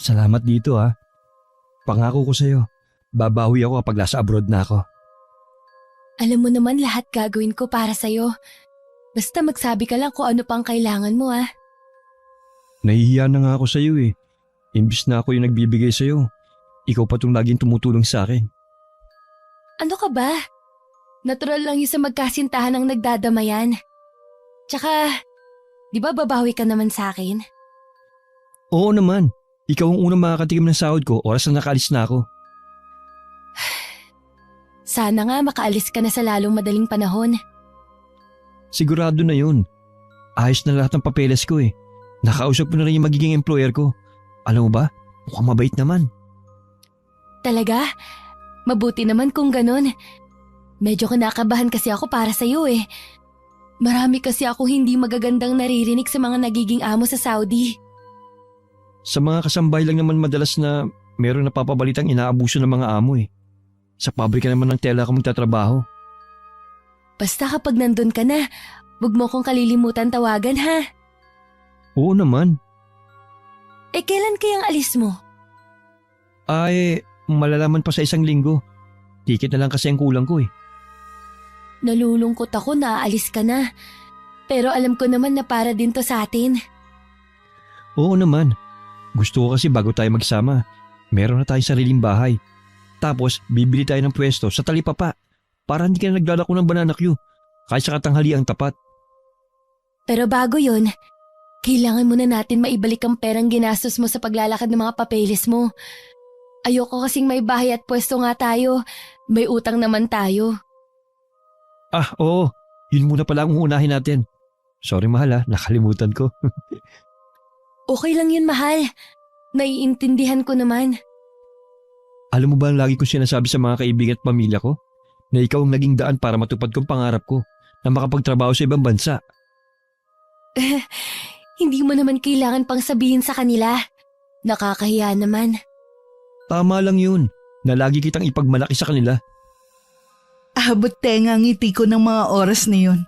Salamat dito ha. Pangako ko sa'yo, babawi ako kapag nasa abroad na ako. Alam mo naman lahat gagawin ko para sa'yo. Basta magsabi ka lang kung ano pang kailangan mo ah. Nahihiya na nga ako sa'yo eh. Imbis na ako yung nagbibigay sa'yo, ikaw pa itong laging tumutulong sa akin. Ano ka ba? Natural lang yung sa magkasintahan ang nagdadamayan. Tsaka, di ba babawi ka naman sa akin? Oo naman, ikaw ang unang makakatikim ng sahod ko oras na nakaalis na ako. Sana nga makaalis ka na sa lalong madaling panahon. Sigurado na yun. Ayos na lahat ng papeles ko eh. Nakausap ko na rin yung magiging employer ko. Alam mo ba, mukhang mabait naman. Talaga? Mabuti naman kung ganun. Medyo kinakabahan kasi ako para sa'yo eh. Marami kasi ako hindi magagandang naririnig sa mga nagiging amo sa Saudi. Sa mga kasambay lang naman madalas na meron napapabalitang inaabuso ng mga amo eh. Sa pabrika naman ng tela ako magtatrabaho. Basta kapag nandun ka na, huwag mo kong kalilimutan tawagan ha. Oo naman. Eh kailan kayang alis mo? Ay, malalaman pa sa 1 linggo. Ticket na lang kasi ang kulang ko eh. Nalulungkot ako na aalis ka na. Pero alam ko naman na para din to sa atin. Oo naman. Gusto ko kasi bago tayo magsama, meron na tayong sariling bahay. Tapos bibili tayo ng pwesto sa talipapa para hindi ka na naglalako ng banana queue kahit sa katanghali ang tapat. Pero bago yon, kailangan muna natin maibalik ang perang ginastos mo sa paglalakad ng mga papeles mo. Ayoko kasing may bahay at pwesto nga tayo. May utang naman tayo. Ah, oo. Yun muna pala ang uunahin natin. Sorry mahal nakalimutan ko. Okay lang yun, mahal. Naiintindihan ko naman. Alam mo ba ang lagi kong sinasabi sa mga kaibigan at pamilya ko? Na ikaw ang naging daan para matupad kong pangarap ko na makapagtrabaho sa ibang bansa. Hindi mo naman kailangan pang sabihin sa kanila. Nakakahiya naman. Tama lang yun na lagi kitang ipagmalaki sa kanila. Abot tenga ang ngiti ko ng mga oras na yun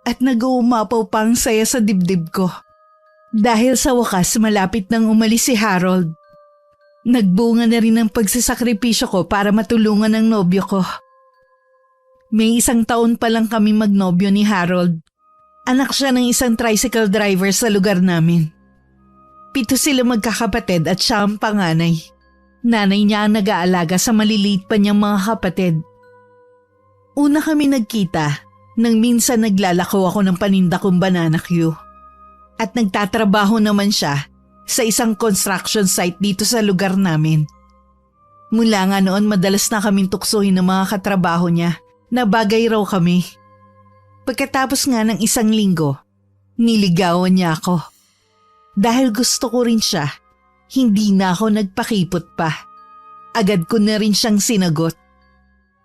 at nag-uumapaw pa ang saya sa dibdib ko. Dahil sa wakas malapit nang umalis si Harold. Nagbunga na rin ang pagsasakripisyo ko para matulungan ang nobyo ko. May 1 taon pa lang kami magnobyo ni Harold. Anak siya ng isang tricycle driver sa lugar namin. 7 sila magkakapatid at siya ang panganay. Nanay niya ang nag-aalaga sa maliliit pa niyang mga kapatid. Una kami nagkita nang minsan naglalako ako ng paninda kong banana queue. At nagtatrabaho naman siya sa isang construction site dito sa lugar namin. Mula nga noon madalas na kaming tuksohin ng mga katrabaho niya na bagay raw kami. Pagkatapos nga ng 1 linggo, niligawan niya ako. Dahil gusto ko rin siya, hindi na ako nagpakipot pa. Agad ko na rin siyang sinagot.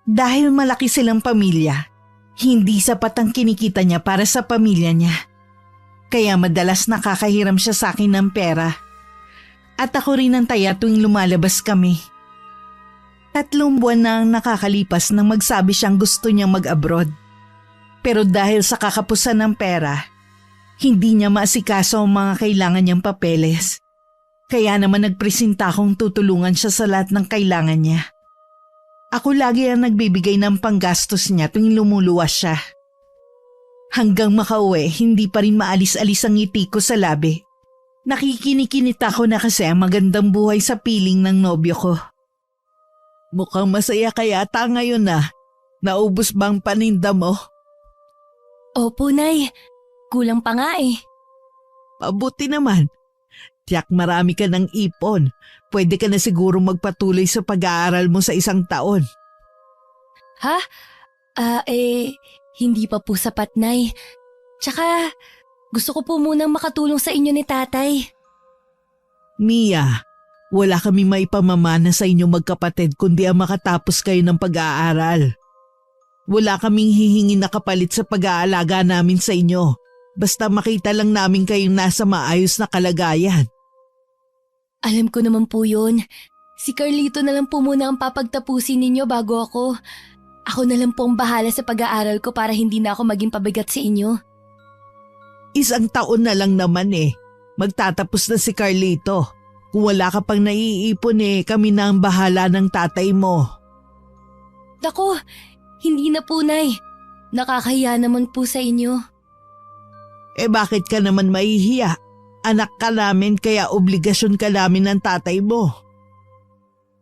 Dahil malaki silang pamilya, hindi sapat ang kinikita niya para sa pamilya niya. Kaya madalas nakakahiram siya sa akin ng pera. At ako rin ang taya tuwing lumalabas kami. 3 buwan na ang nakakalipas nang magsabi siyang gusto niyang mag-abroad. Pero dahil sa kakapusan ng pera, hindi niya maasikaso ang mga kailangan niyang papeles. Kaya naman nagpresenta akong tutulungan siya sa lahat ng kailangan niya. Ako lagi ang nagbibigay ng panggastos niya tuwing lumuluwas siya. Hanggang makauwi, hindi pa rin maalis-alis ang ngiti ko sa labi. Nakikinikinit ako na kasi ang magandang buhay sa piling ng nobyo ko. Mukhang masaya kaya ata ngayon na. Naubos bang paninda mo? Opo, Nay. Kulang pa nga eh. Mabuti naman. Tiyak marami ka ng ipon. Pwede ka na siguro magpatuloy sa pag-aaral mo sa 1 taon. Ha? Hindi pa po sapat, Nay. Tsaka, gusto ko po munang makatulong sa inyo ni Tatay. Mia, wala kami maipamamana sa inyo magkapatid kundi ang makatapos kayo ng pag-aaral. Wala kaming hihingin na kapalit sa pag-aalaga namin sa inyo. Basta makita lang namin kayong nasa maayos na kalagayan. Alam ko naman po yun. Si Carlito na lang po muna ang papagtapusin ninyo bago ako. Ako na lang po ang bahala sa pag-aaral ko para hindi na ako maging pabigat sa inyo. 1 taon na lang naman eh. Magtatapos na si Carlito. Kung wala ka pang naiipon kami na ang bahala ng tatay mo. Naku, hindi na po, Nay. Nakakahiya naman po sa inyo. Bakit ka naman mahihiya? Anak ka namin kaya obligasyon ka namin ng tatay mo.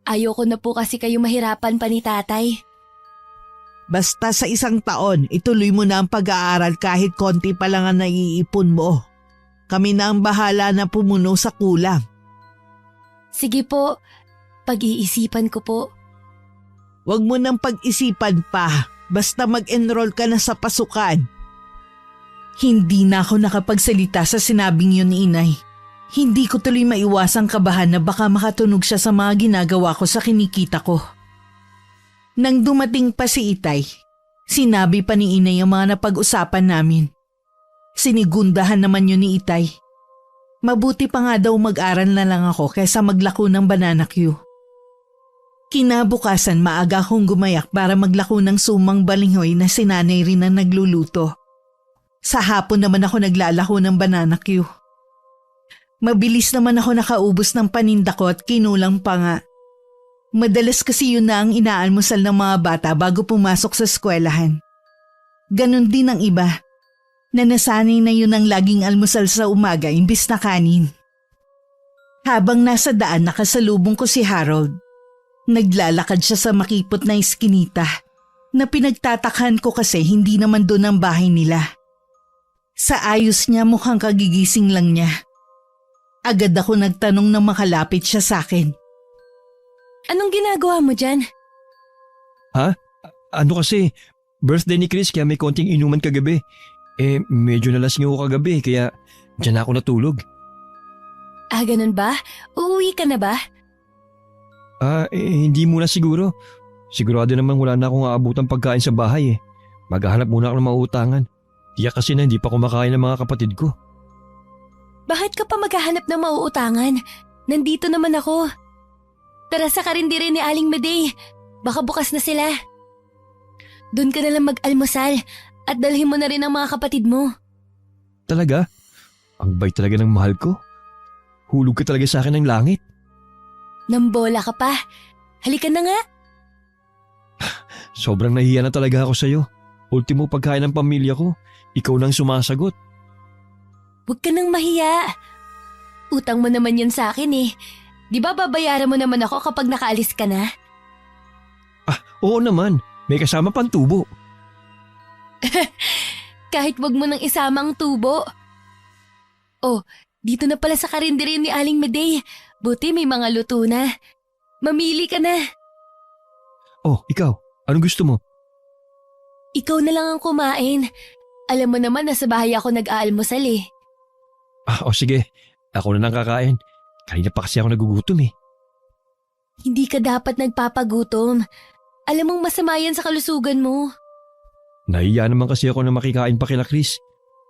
Ayoko na po kasi kayo mahirapan pa ni tatay. Basta sa 1 taon, ituloy mo na ang pag-aaral kahit konti pa lang ang naiipon mo. Kami na ang bahala na pumuno sa kulang. Sige po, pag-iisipan ko po. Huwag mo nang pag-isipan pa, basta mag-enroll ka na sa pasukan. Hindi na ako nakapagsalita sa sinabing yun ni Inay. Hindi ko tuloy maiwasang kabahan na baka makatunog siya sa mga ginagawa ko sa kinikita ko. Nang dumating pa si Itay, sinabi pa ni Inay ang mga napag-usapan namin. Sinigundahan naman yun ni Itay. Mabuti pa nga daw mag-aral na lang ako kaysa maglako ng banana Q. Kinabukasan maaga akong gumayak para maglako ng sumang balinghoy na si nanay rin ang nagluluto. Sa hapon naman ako naglalako ng banana Q. Mabilis naman ako nakaubos ng paninda ko at kinulang pa nga. Madalas kasi yun na ang inaalmusal ng mga bata bago pumasok sa eskwelahan. Ganon din ang iba, na nasanay na yun ang laging almusal sa umaga imbis na kanin. Habang nasa daan nakasalubong ko si Harold, naglalakad siya sa makipot na iskinita na pinagtatakhan ko kasi hindi naman doon ang bahay nila. Sa ayos niya mukhang kagigising lang niya. Agad ako nagtanong na makalapit siya sa akin. Anong ginagawa mo dyan? Ano kasi, birthday ni Chris kaya may konting inuman kagabi. Medyo nalasing ako kagabi kaya dyan ako natulog. Ganun ba? Uuwi ka na ba? Hindi muna siguro. Sigurado naman wala na akong aabutang pagkain sa bahay. Maghahanap muna ako ng mauutangan. Tiyak kasi na hindi pa kumakain ng mga kapatid ko. Bakit ka pa maghahanap ng mauutangan? Nandito naman ako. Tara sa karindire ni Aling Medey. Baka bukas na sila. Doon ka na lang mag-almusal at dalhin mo na rin ang mga kapatid mo. Talaga? Ang bait talaga ng mahal ko. Hulog ka talaga sa akin ng langit. Nambola ka pa. Halika na nga. Sobrang nahiya na talaga ako sa'yo. Ultimo pagkain ng pamilya ko. Ikaw nang sumasagot. Huwag ka nang mahiya. Utang mo naman yan sa akin eh. Di ba babayaran mo naman ako kapag nakaalis ka na? Oo naman. May kasama pang tubo. Kahit wag mo nang isama ang tubo. Oh, dito na pala sa karindere ni Aling Medey. Buti may mga luto na. Mamili ka na. Oh, ikaw. Anong gusto mo? Ikaw na lang ang kumain. Alam mo naman na sa bahay ako nag-aalmusal eh. Sige. Ako na nang kakain. Kanina pa kasi ako nagugutom eh. Hindi ka dapat nagpapagutom. Alam mong masama yan sa kalusugan mo. Nahiya naman kasi ako na makikain pa kila Chris.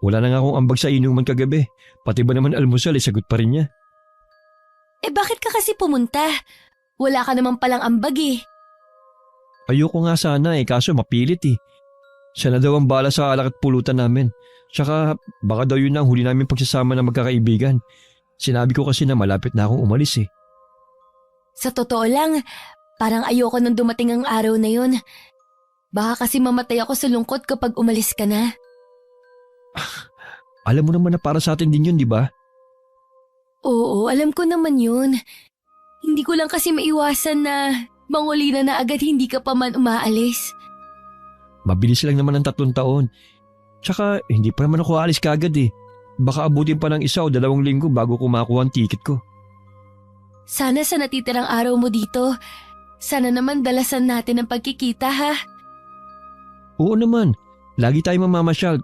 Wala na nga akong ambag sa inuman kagabi. Pati ba naman almusal sagot pa rin niya. Bakit ka kasi pumunta? Wala ka naman palang ambag eh. Ayoko nga sana kaso mapilit eh. Siya na daw ang bala sa alak at pulutan namin. Tsaka baka daw yun na ang huli namin pagsasama na magkakaibigan. Sinabi ko kasi na malapit na akong umalis eh. Sa totoo lang, parang ayoko nang dumating ang araw na yun. Baka kasi mamatay ako sa lungkot kapag umalis ka na. Alam mo naman na para sa atin din yun, di ba? Oo, alam ko naman yun. Hindi ko lang kasi maiwasan na mangulina na agad hindi ka pa man umaalis. Mabilis lang naman ang 3 taon. Tsaka hindi pa naman ako aalis kaagad eh. Baka abutin pa ng 1 o 2 linggo bago ko makuha ang ticket ko. Sana sa natitirang araw mo dito, sana naman dalasan natin ang pagkikita ha. Oo naman, lagi tayo mamamasyal.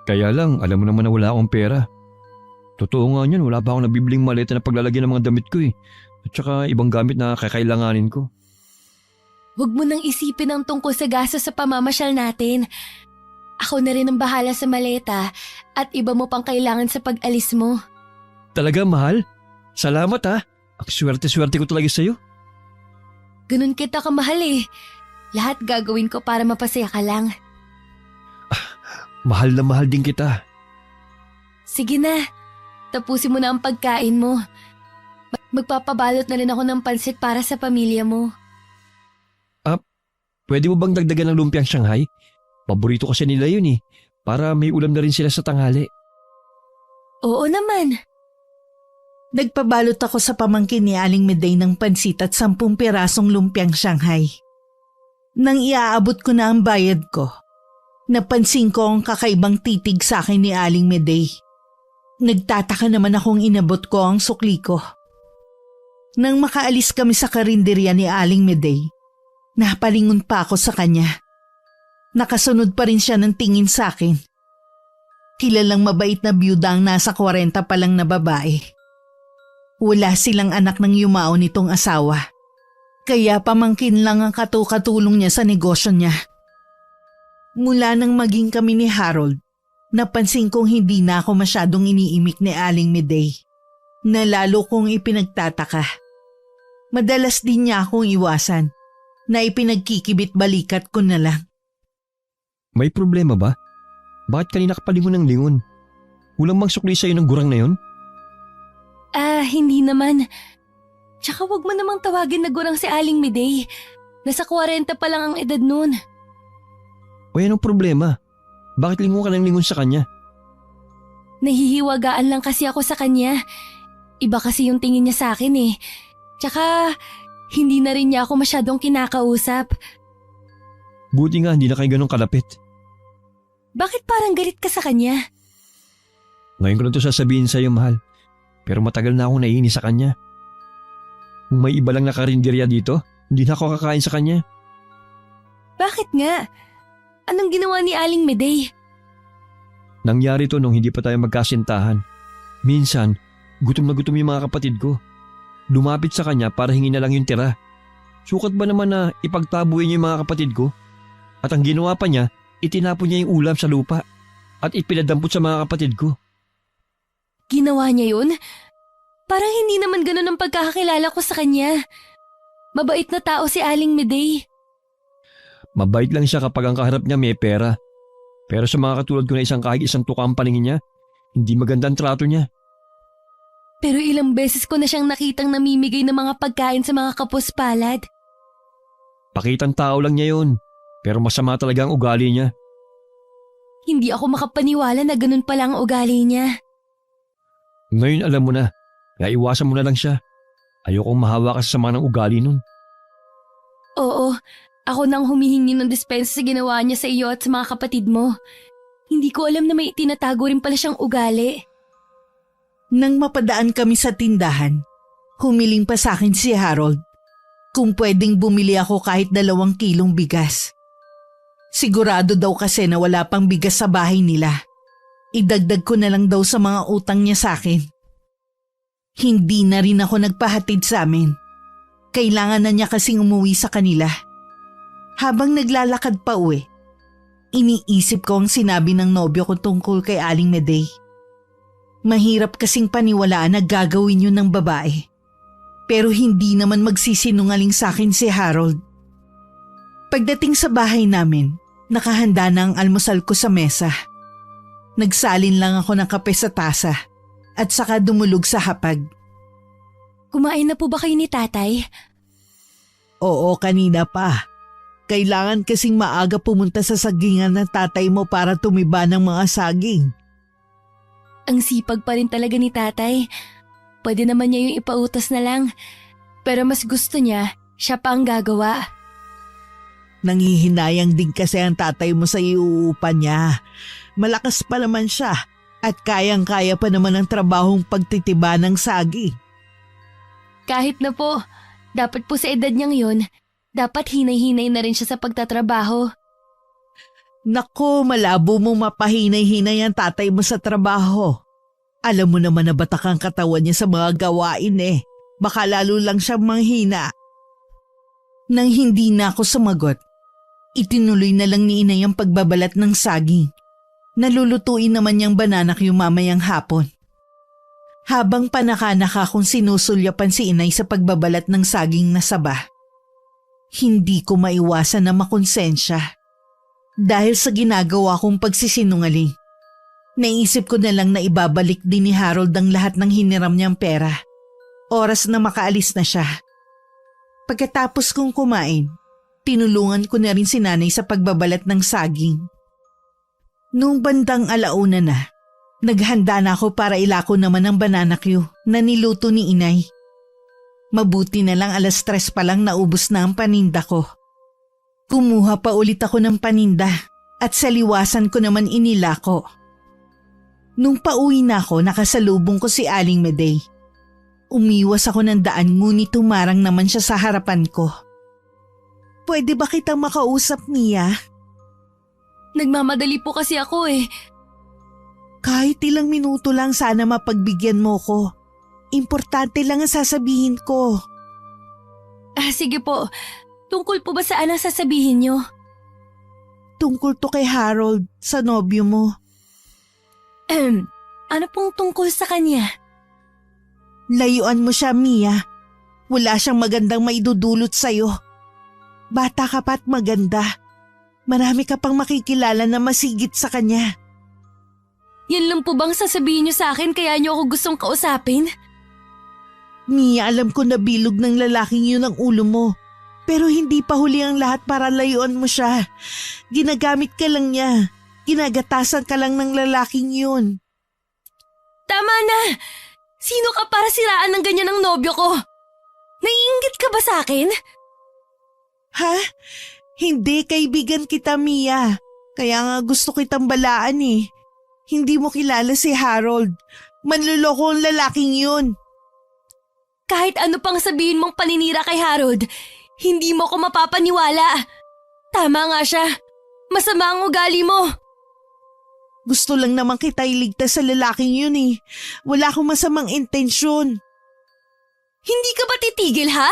Kaya lang, alam mo naman na wala akong pera. Totoo nga yun, wala pa akong nabibling maleta na paglalagyan ng mga damit ko eh. At saka ibang gamit na kakailanganin ko. Huwag mo nang isipin ang tungkol sa gastos sa pamamasyal natin. Ako na rin ang bahala sa maleta at iba mo pang kailangan sa pag-alis mo. Talaga, mahal? Salamat ha. Ang swerte-swerte ko talaga sa'yo. Ganun kita kamahal eh. Lahat gagawin ko para mapasaya ka lang. Mahal na mahal din kita. Sige na, tapusin mo na ang pagkain mo. Magpapabalot na rin ako ng pansit para sa pamilya mo. Pwede mo bang dagdagan ng lumpiang Shanghai? Paborito kasi nila yun para may ulam na rin sila sa tanghali. Oo naman. Nagpabalot ako sa pamangkin ni Aling Meday ng pansit at 10 pirasong lumpiang Shanghai. Nang iaabot ko na ang bayad ko, napansin ko ang kakaibang titig sa akin ni Aling Meday. Nagtataka naman akong inabot ko ang sukli ko. Nang makaalis kami sa karinderya ni Aling Meday, napalingon pa ako sa kanya. Nakasunod pa rin siya ng tingin sa akin. Kilalang mabait na byuda ang nasa 40 pa lang na babae. Wala silang anak ng yumao nitong asawa. Kaya pamangkin lang ang katulong niya sa negosyo niya. Mula nang maging kami ni Harold, napansin kong hindi na ako masyadong iniimik ni Aling Meday, na lalo kong ipinagtataka. Madalas din niya akong iwasan, na ipinagkikibit balikat ko na lang. May problema ba? Bakit kanina ka palingon ng lingon? Walang mang sukli sa'yo ng gurang na yun? Hindi naman. Tsaka wag mo namang tawagin na gurang si Aling Meday. Nasa 40 pa lang ang edad nun. O anong problema? Bakit lingon ka ng lingon sa kanya? Nahihiwagaan lang kasi ako sa kanya. Iba kasi yung tingin niya sa akin eh. Tsaka hindi na rin niya ako masyadong kinakausap. Buti nga hindi na kayo ganun kalapit. Bakit parang galit ka sa kanya? Ngayon ko lang ito sasabihin sa'yo, mahal. Pero matagal na akong naiinis sa kanya. Kung may iba lang na karinderya dito, hindi na ako kakain sa kanya. Bakit nga? Anong ginawa ni Aling Meday? Nangyari to nung hindi pa tayo magkasintahan. Minsan, gutom na gutom yung mga kapatid ko. Lumapit sa kanya para hingin na lang yung tira. Sukat ba naman na ipagtabuhin niya yung mga kapatid ko? At ang ginawa pa niya, itinapon niya yung ulam sa lupa at ipinadampot sa mga kapatid ko. Ginawa niya yun? Parang hindi naman ganun ang pagkakakilala ko sa kanya. Mabait na tao si Aling Meday. Mabait lang siya kapag ang kaharap niya may pera. Pero sa mga katulad ko na isang tuka ang paningin niya, hindi magandang trato niya. Pero ilang beses ko na siyang nakitang namimigay ng mga pagkain sa mga kapuspalad. Pakitang tao lang niya yun, pero masama talaga ang ugali niya. Hindi ako makapaniwala na ganun pala ang ugali niya. Ngayon alam mo na, kaya iwasan mo na lang siya. Ayokong mahawa ka sa sama ng ugali nun. Oo, ako nang humihingi ng dispensa sa ginawa niya sa iyo at sa mga kapatid mo. Hindi ko alam na may tinatago rin pala siyang ugali. Nang mapadaan kami sa tindahan, humiling pa sa akin si Harold kung pwedeng bumili ako kahit 2 kilong bigas. Sigurado daw kasi na wala pang bigas sa bahay nila. Idagdag ko na lang daw sa mga utang niya sa akin. Hindi na rin ako nagpahatid sa amin. Kailangan na niya kasing umuwi sa kanila. Habang naglalakad pa uwi, iniisip ko ang sinabi ng nobyo ko tungkol kay Aling Meday. Mahirap kasing paniwalaan na gagawin yun ng babae. Pero hindi naman magsisinungaling sa akin si Harold. Pagdating sa bahay namin, nakahanda na ang almusal ko sa mesa. Nagsalin lang ako ng kape sa tasa at saka dumulog sa hapag. Kumain na po ba kayo ni tatay? Oo, kanina pa. Kailangan kasing maaga pumunta sa sagingan ng tatay mo para tumiba ng mga saging. Ang sipag pa rin talaga ni tatay. Pwede naman niya yung ipautos na lang. Pero mas gusto niya, siya pa ang gagawa. Nanghihinayang din kasi ang tatay mo sa iuupan niya. Malakas pa naman siya at kayang-kaya pa naman ang trabahong pagtitiba ng saging. Kahit na po, dapat po sa edad niyang yun, dapat hinay-hinay na rin siya sa pagtatrabaho. Naku, malabo mong mapahinay-hinay ang tatay mo sa trabaho. Alam mo naman na batak ang katawan niya sa mga gawain eh. Baka lalo lang siyang manghina. Nang hindi na ako sumagot, itinuloy na lang ni Inay ang pagbabalat ng saging. Nalulutuin naman niyang bananak yung mamayang hapon. Habang panaka-naka kong sinusulyapan si Inay sa pagbabalat ng saging na saba, hindi ko maiwasan na makonsensya. Dahil sa ginagawa kong pagsisinungaling, naisip ko na lang na ibabalik din ni Harold ang lahat ng hiniram niyang pera Oras na makaalis na siya. Pagkatapos kong kumain, tinulungan ko na rin si nanay sa pagbabalat ng saging. Noong bandang alauna na, naghanda na ako para ilako naman ang banana Q na niluto ni inay. Mabuti na lang 3:00 pa lang naubos na ang paninda ko. Kumuha pa ulit ako ng paninda at sa liwasan ko naman inilako. Nung pauwi na ako, nakasalubong ko si Aling Medey. Umiwas ako ng daan ngunit tumarang naman siya sa harapan ko. Pwede ba kitang makausap, Mia? Nagmamadali po kasi ako eh. Kahit ilang minuto lang sana mapagbigyan mo ko. Importante lang ang sasabihin ko. Sige po, tungkol po ba saan ang sasabihin niyo? Tungkol to kay Harold, sa nobyo mo. Ano pong tungkol sa kanya? Layuan mo siya, Mia. Wala siyang magandang maidudulot sa'yo. Bata ka pa at maganda. Marami ka pang makikilala na masigit sa kanya. Yan lang po bang sasabihin niyo sa akin kaya niyo ako gustong kausapin? Mia, alam ko na bilog ng lalaking yun ang ulo mo. Pero hindi pa huli ang lahat para layuan mo siya. Ginagamit ka lang niya. Ginagatasan ka lang ng lalaking yun. Tama na! Sino ka para siraan ng ganyan ng nobyo ko? Naiinggit ka ba sa akin? Ha? Hindi, kaibigan kita, Mia. Kaya nga gusto kitang balaan eh. Hindi mo kilala si Harold. Manluloko ang lalaking yun. Kahit ano pang sabihin mong paninira kay Harold, hindi mo ko mapapaniwala. Tama nga siya. Masama ang ugali mo. Gusto lang naman kita iligtas sa lalaking yun eh. Wala akong masamang intensyon. Hindi ka ba titigil ha?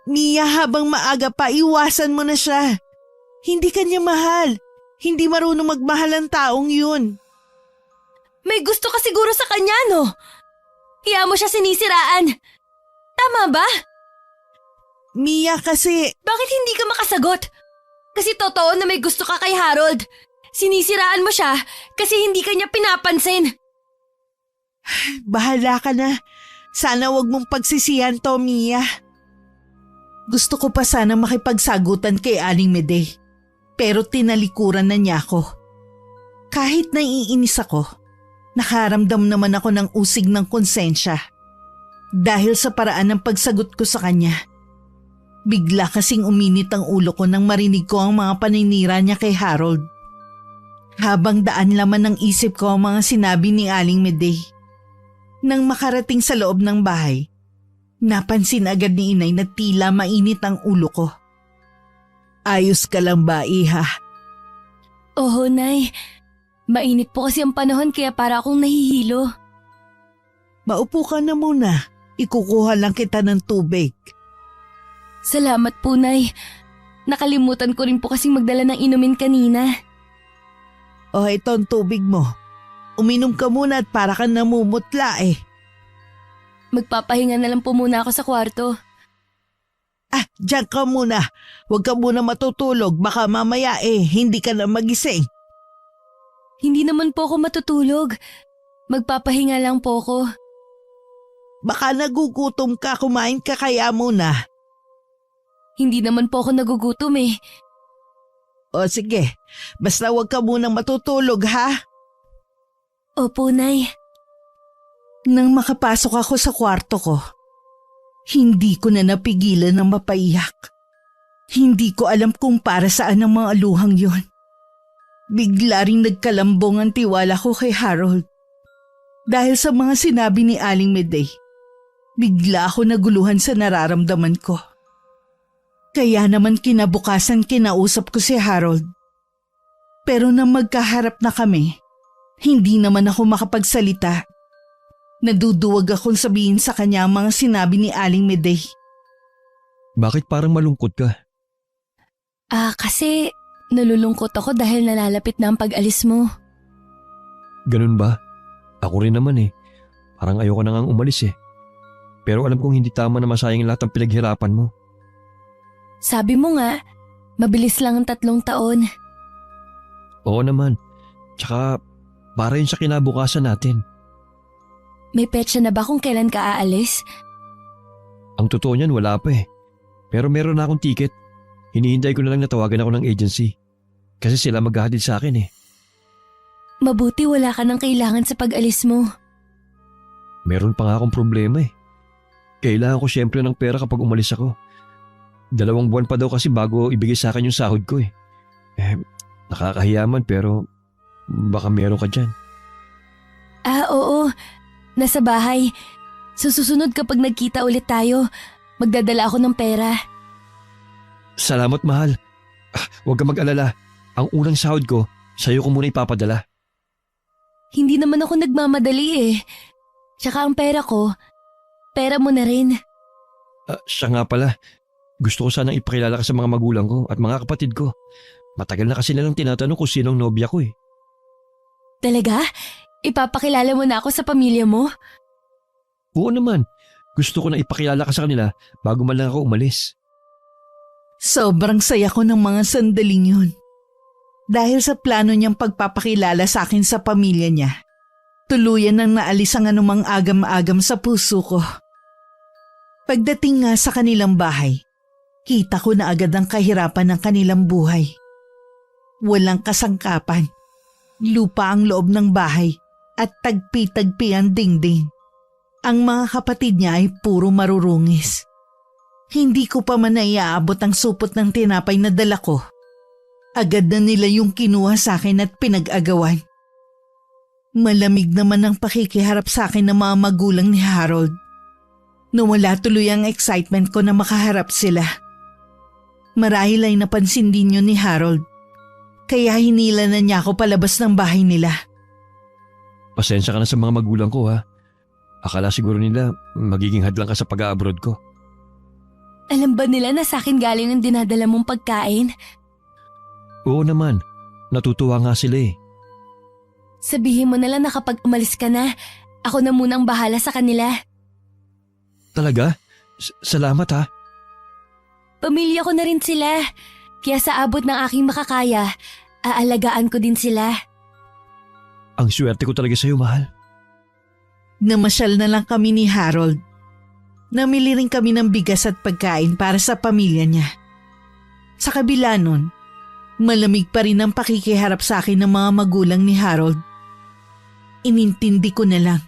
Mia, habang maaga pa, iwasan mo na siya. Hindi kanya mahal. Hindi marunong magmahal ang taong yun. May gusto ka siguro sa kanya, no? Kaya mo siya sinisiraan. Tama ba? Mia, kasi... Bakit hindi ka makasagot? Kasi totoo na may gusto ka kay Harold. Sinisiraan mo siya kasi hindi ka niya pinapansin. Bahala ka na. Sana wag mong pagsisihan to, Mia. Gusto ko pa sana makipagsagutan kay Aling Medey. Pero tinalikuran na niya ako. Kahit naiinis ako, nakaramdam naman ako ng usig ng konsensya. Dahil sa paraan ng pagsagot ko sa kanya. Bigla kasing uminit ang ulo ko nang marinig ko ang mga paninira niya kay Harold. Habang daan laman ng isip ko ang mga sinabi ni Aling Medey. Nang makarating sa loob ng bahay, napansin agad ni inay na tila mainit ang ulo ko. Ayos ka lang ba, iha? Oo, Nay. Mainit po kasi ang panahon kaya para akong nahihilo. Maupo ka na muna. Ikukuha lang kita ng tubig. Salamat po, Nay. Nakalimutan ko rin po kasing magdala ng inumin kanina. O, ito ang tubig mo. Uminom ka muna at para ka namumutla eh. Magpapahinga na lang po muna ako sa kwarto. Diyan ka muna. Huwag ka muna matutulog. Baka mamaya hindi ka na magising. Hindi naman po ako matutulog. Magpapahinga lang po ako. Baka nagugutom ka, kumain ka kaya muna. Hindi naman po ako nagugutom eh. O sige, basta huwag ka munang matutulog ha. Opo, Nay. Nang makapasok ako sa kwarto ko, hindi ko na napigilan ng mapaiyak. Hindi ko alam kung para saan ang mga luhang yon. Bigla ring nagkalambong ang tiwala ko kay Harold. Dahil sa mga sinabi ni Aling Medey, bigla ako naguluhan sa nararamdaman ko. Kaya naman kinabukasan kinausap ko si Harold. Pero nang magkaharap na kami, hindi naman ako makapagsalita. Naduduwag akong sabihin sa kanya ang mga sinabi ni Aling Medey. Bakit parang malungkot ka? Kasi nalulungkot ako dahil nalalapit na ang pag-alis mo. Ganun ba? Ako rin naman eh. Parang ayoko na ngang umalis eh. Pero alam kong hindi tama na masayang lahat ng pinaghirapan mo. Sabi mo nga, mabilis lang ang 3 taon. Oo naman. Tsaka para yun sa kinabukasan natin. May petsa na ba kung kailan ka aalis? Ang totoo niyan wala pa eh. Pero meron na akong ticket. Hinihintay ko na lang na tawagan ako ng agency. Kasi sila maghahatid sa akin eh. Mabuti wala ka nang kailangan sa pag-alis mo. Meron pa nga akong problema eh. Kailangan ko syempre ng pera kapag umalis ako. 2 buwan pa daw kasi bago ibigay sa akin yung sahod ko eh. Nakakahiyaman pero baka meron ka dyan. Oo. Nasa bahay. Susunod kapag nagkita ulit tayo, magdadala ako ng pera. Salamat mahal. Huwag ka mag-alala. Ang unang sahod ko, sa'yo ko muna ipapadala. Hindi naman ako nagmamadali eh. Tsaka ang pera ko, pera mo na rin. Siya nga pala. Gusto ko sanang ipakilala ka sa mga magulang ko at mga kapatid ko. Matagal na kasi nilang tinatanong kung sinong nobya ko eh. Talaga? Ipapakilala mo na ako sa pamilya mo? Oo naman. Gusto ko na ipakilala ka sa kanila bago man lang ako umalis. Sobrang saya ko ng mga sandaling yun. Dahil sa plano niyang pagpapakilala sa akin sa pamilya niya, tuluyan nang naalis ang anumang agam-agam sa puso ko. Pagdating nga sa kanilang bahay, kita ko na agad ang kahirapan ng kanilang buhay. Walang kasangkapan, lupa ang loob ng bahay at tagpi-tagpi ang dingding. Ang mga kapatid niya ay puro marurungis. Hindi ko pa man naiaabot ang supot ng tinapay na dala ko. Agad na nila yung kinuha sa akin at pinag-agawan. Malamig naman ang pakikiharap sa akin ng mga magulang ni Harold. Nawala tuloy ang excitement ko na makaharap sila. Marahil ay napansin din yun ni Harold. Kaya hinila na niya ako palabas ng bahay nila. Pasensya ka na sa mga magulang ko ha. Akala siguro nila magiging hadlang ka sa pag-a-abroad ko. Alam ba nila na sa akin galing ang dinadala mong pagkain? Oo naman. Natutuwa nga sila eh. Sabihin mo na lang na kapag umalis ka na, ako na munang bahala sa kanila. Talaga? Salamat ha. Pamilya ko na rin sila. Kaya sa abot ng aking makakaya, aalagaan ko din sila. Ang swerte ko talaga sa'yo, mahal. Namasyal na lang kami ni Harold. Namili rin kami ng bigas at pagkain para sa pamilya niya. Sa kabila nun, malamig pa rin ang pakikiharap sa akin ng mga magulang ni Harold. Inintindi ko na lang.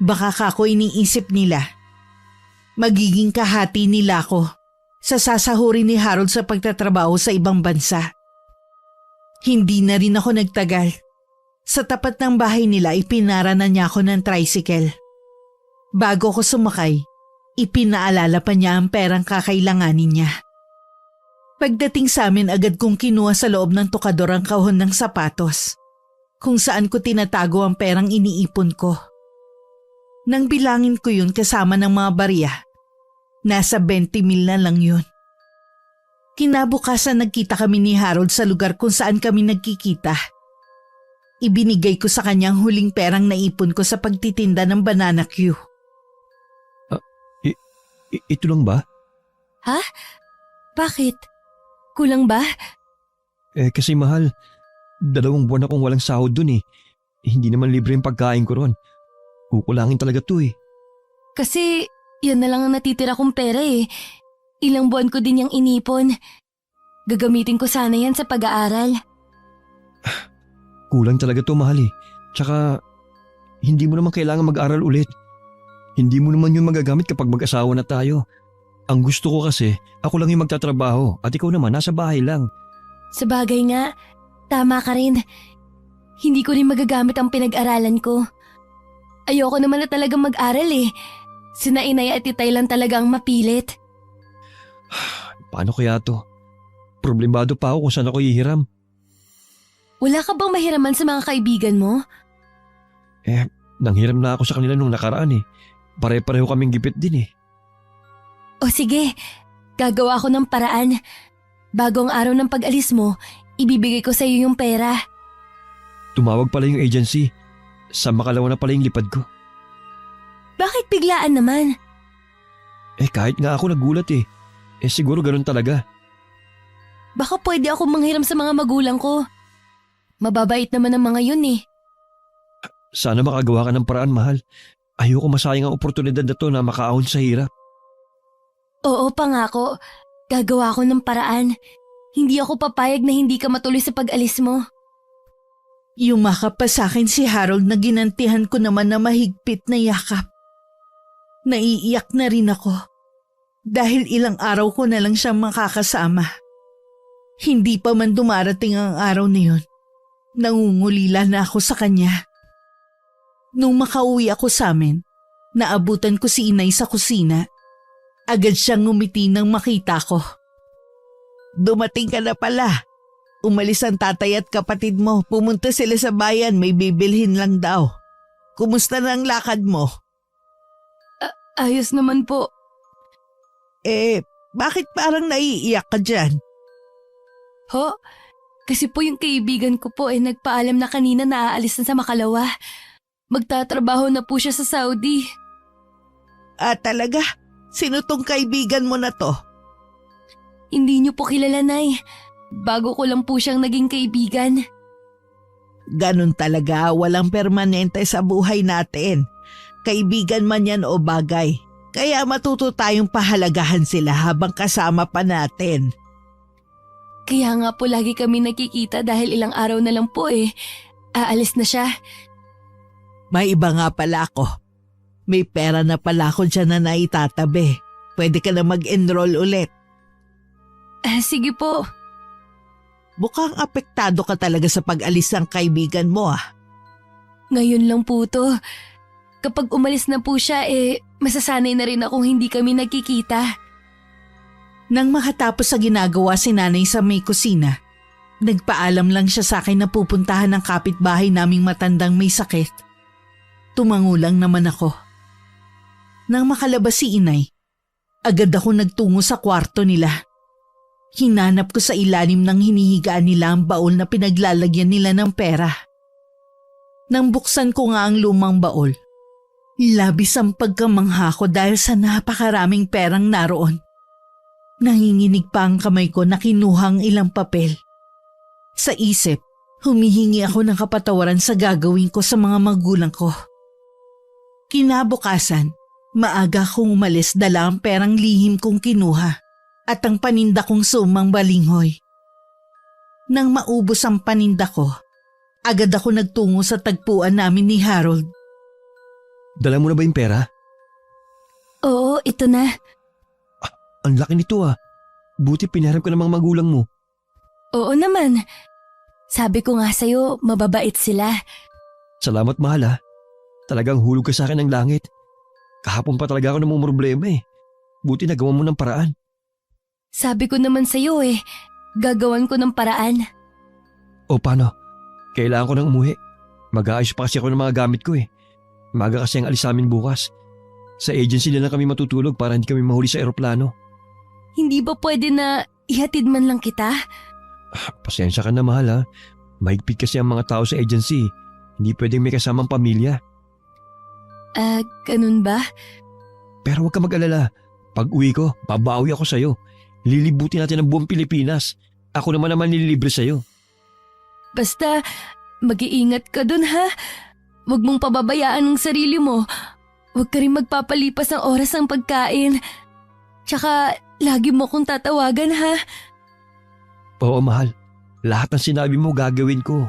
Baka kako iniisip nila. Magiging kahati nila ako sa sasahurin ni Harold sa pagtatrabaho sa ibang bansa. Hindi na rin ako nagtagal. Sa tapat ng bahay nila ipinara na niya ako ng tricycle. Bago ko sumakay, ipinaalala pa niya ang perang kakailanganin niya. Pagdating sa amin agad kong kinuha sa loob ng tukador ang kahon ng sapatos, kung saan ko tinatago ang perang iniipon ko. Nang bilangin ko yun kasama ng mga barya, nasa 20,000 na lang yun. Kinabukasan nagkita kami ni Harold sa lugar kung saan kami nagkikita. Ibinigay ko sa kanyang huling perang naipon ko sa pagtitinda ng banana Q. Ito lang ba? Ha? Bakit? Kulang ba? Kasi mahal, 2 buwan akong walang sahod dun eh. Hindi naman libre yung pagkain ko ron. Kukulangin talaga to eh. Kasi yan na lang ang natitira kong pera eh. Ilang buwan ko din yung inipon. Gagamitin ko sana yan sa pag-aaral. Kulang talaga to mahal eh. Tsaka, hindi mo naman kailangan mag-aral ulit. Hindi mo naman yun magagamit kapag mag-asawa na tayo. Ang gusto ko kasi, ako lang yung magtatrabaho at ikaw naman nasa bahay lang. Sa bagay nga, tama ka rin. Hindi ko rin magagamit ang pinag-aralan ko. Ayoko naman na talagang mag-aral eh. Sina inay at itay lang talaga ang mapilit. Paano kaya to? Problemado pa ako kung saan ako hihiram. Wala ka bang mahiraman sa mga kaibigan mo? Nanghiram na ako sa kanila nung nakaraan eh. Pare-pareho kaming gipit din eh. O sige, gagawa ko ng paraan. Bagong araw ng pag-alis mo, ibibigay ko sa iyo yung pera. Tumawag pala yung agency. Sa makalawa na pala yung lipad ko. Bakit biglaan naman? Kahit nga ako nagulat eh. Siguro ganun talaga. Baka pwede ako manghiram sa mga magulang ko. Mababait naman ang mga yun eh. Sana makagawa ka ng paraan, mahal. Ayoko masayang ang oportunidad na to na makaahon sa hirap. Oo, pangako. Gagawa ko ng paraan. Hindi ako papayag na hindi ka matuloy sa pag-alis mo. Yumakap pa sa akin si Harold na ginantihan ko naman na mahigpit na yakap. Naiiyak na rin ako dahil ilang araw ko na lang siyang makakasama. Hindi pa man dumarating ang araw na yun, nangungulila na ako sa kanya. Nung makauwi ako sa amin, naabutan ko si inay sa kusina. Agad siyang ngumiti nang makita ko. Dumating ka na pala. Umalis ang tatay at kapatid mo. Pumunta sila sa bayan, may bibilhin lang daw. Kumusta na ang lakad mo? Ayos naman po. Bakit parang naiiyak ka dyan? Ho? Kasi po yung kaibigan ko po nagpaalam na kanina na aalis na sa Makalawa. Magtatrabaho na po siya sa Saudi. Talaga? Sino tong kaibigan mo na to? Hindi niyo po kilala, Nay. Bago ko lang po siyang naging kaibigan. Ganun talaga, walang permanente sa buhay natin. Kaibigan man yan o bagay. Kaya matuto tayong pahalagahan sila habang kasama pa natin. Kaya nga po lagi kami nakikita dahil ilang araw na lang po aalis na siya. May iba nga pala ako. May pera na pala ako dyan na naitatabi. Pwede ka na mag-enroll ulit. Sige po. Mukhang apektado ka talaga sa pag-alis ng kaibigan mo Ngayon lang po to. Kapag umalis na po siya masasanay na rin akong hindi kami nagkikita. Nang makatapos sa ginagawa si nanay sa may kusina, nagpaalam lang siya sa akin na pupuntahan ng kapitbahay naming matandang may sakit. Tumango lang naman ako. Nang makalabas si inay, agad ako nagtungo sa kwarto nila. Hinanap ko sa ilalim ng hinihigaan nila ang baul na pinaglalagyan nila ng pera. Nang buksan ko nga ang lumang baul, labis ang pagkamangha ko dahil sa napakaraming perang naroon. Nanginginig pa ang kamay ko na kinuhang ilang papel. Sa isip, humihingi ako ng kapatawaran sa gagawin ko sa mga magulang ko. Kinabukasan, maaga akong umalis dala ang perang lihim kong kinuha at ang paninda kong sumang balinghoy. Nang maubos ang paninda ko, agad ako nagtungo sa tagpuan namin ni Harold. Dala mo na ba yung pera? Oo, ito na. Ang laki nito Buti pinahiram ko ng mga magulang mo. Oo naman. Sabi ko nga sa'yo, mababait sila. Salamat mahal Talagang hulog ka sa akin ng langit. Kahapon pa talaga ako namumroblema Buti nagawa mo ng paraan. Sabi ko naman sa'yo gagawan ko ng paraan. O paano? Kailangan ko nang umuwi. Mag-aayos pa kasi ako ng mga gamit ko Maga kasi ang alis namin bukas. Sa agency na lang kami matutulog para hindi kami mahuli sa eroplano. Hindi ba pwede na ihatid man lang kita? Pasensya ka na mahal Mahigpit kasi ang mga tao sa agency. Hindi pwedeng may kasamang pamilya. Ganun ba? Pero huwag ka mag-alala. Pag uwi ko, babawi ako sa'yo. Lilibutin natin ang buong Pilipinas. Ako naman nililibre sa'yo. Basta, mag-iingat ka dun ha. Huwag mong pababayaan ang sarili mo. Huwag ka rin magpapalipas ng oras ng pagkain. Tsaka, lagi mo akong tatawagan ha. Oo mahal. Lahat ng sinabi mo gagawin ko.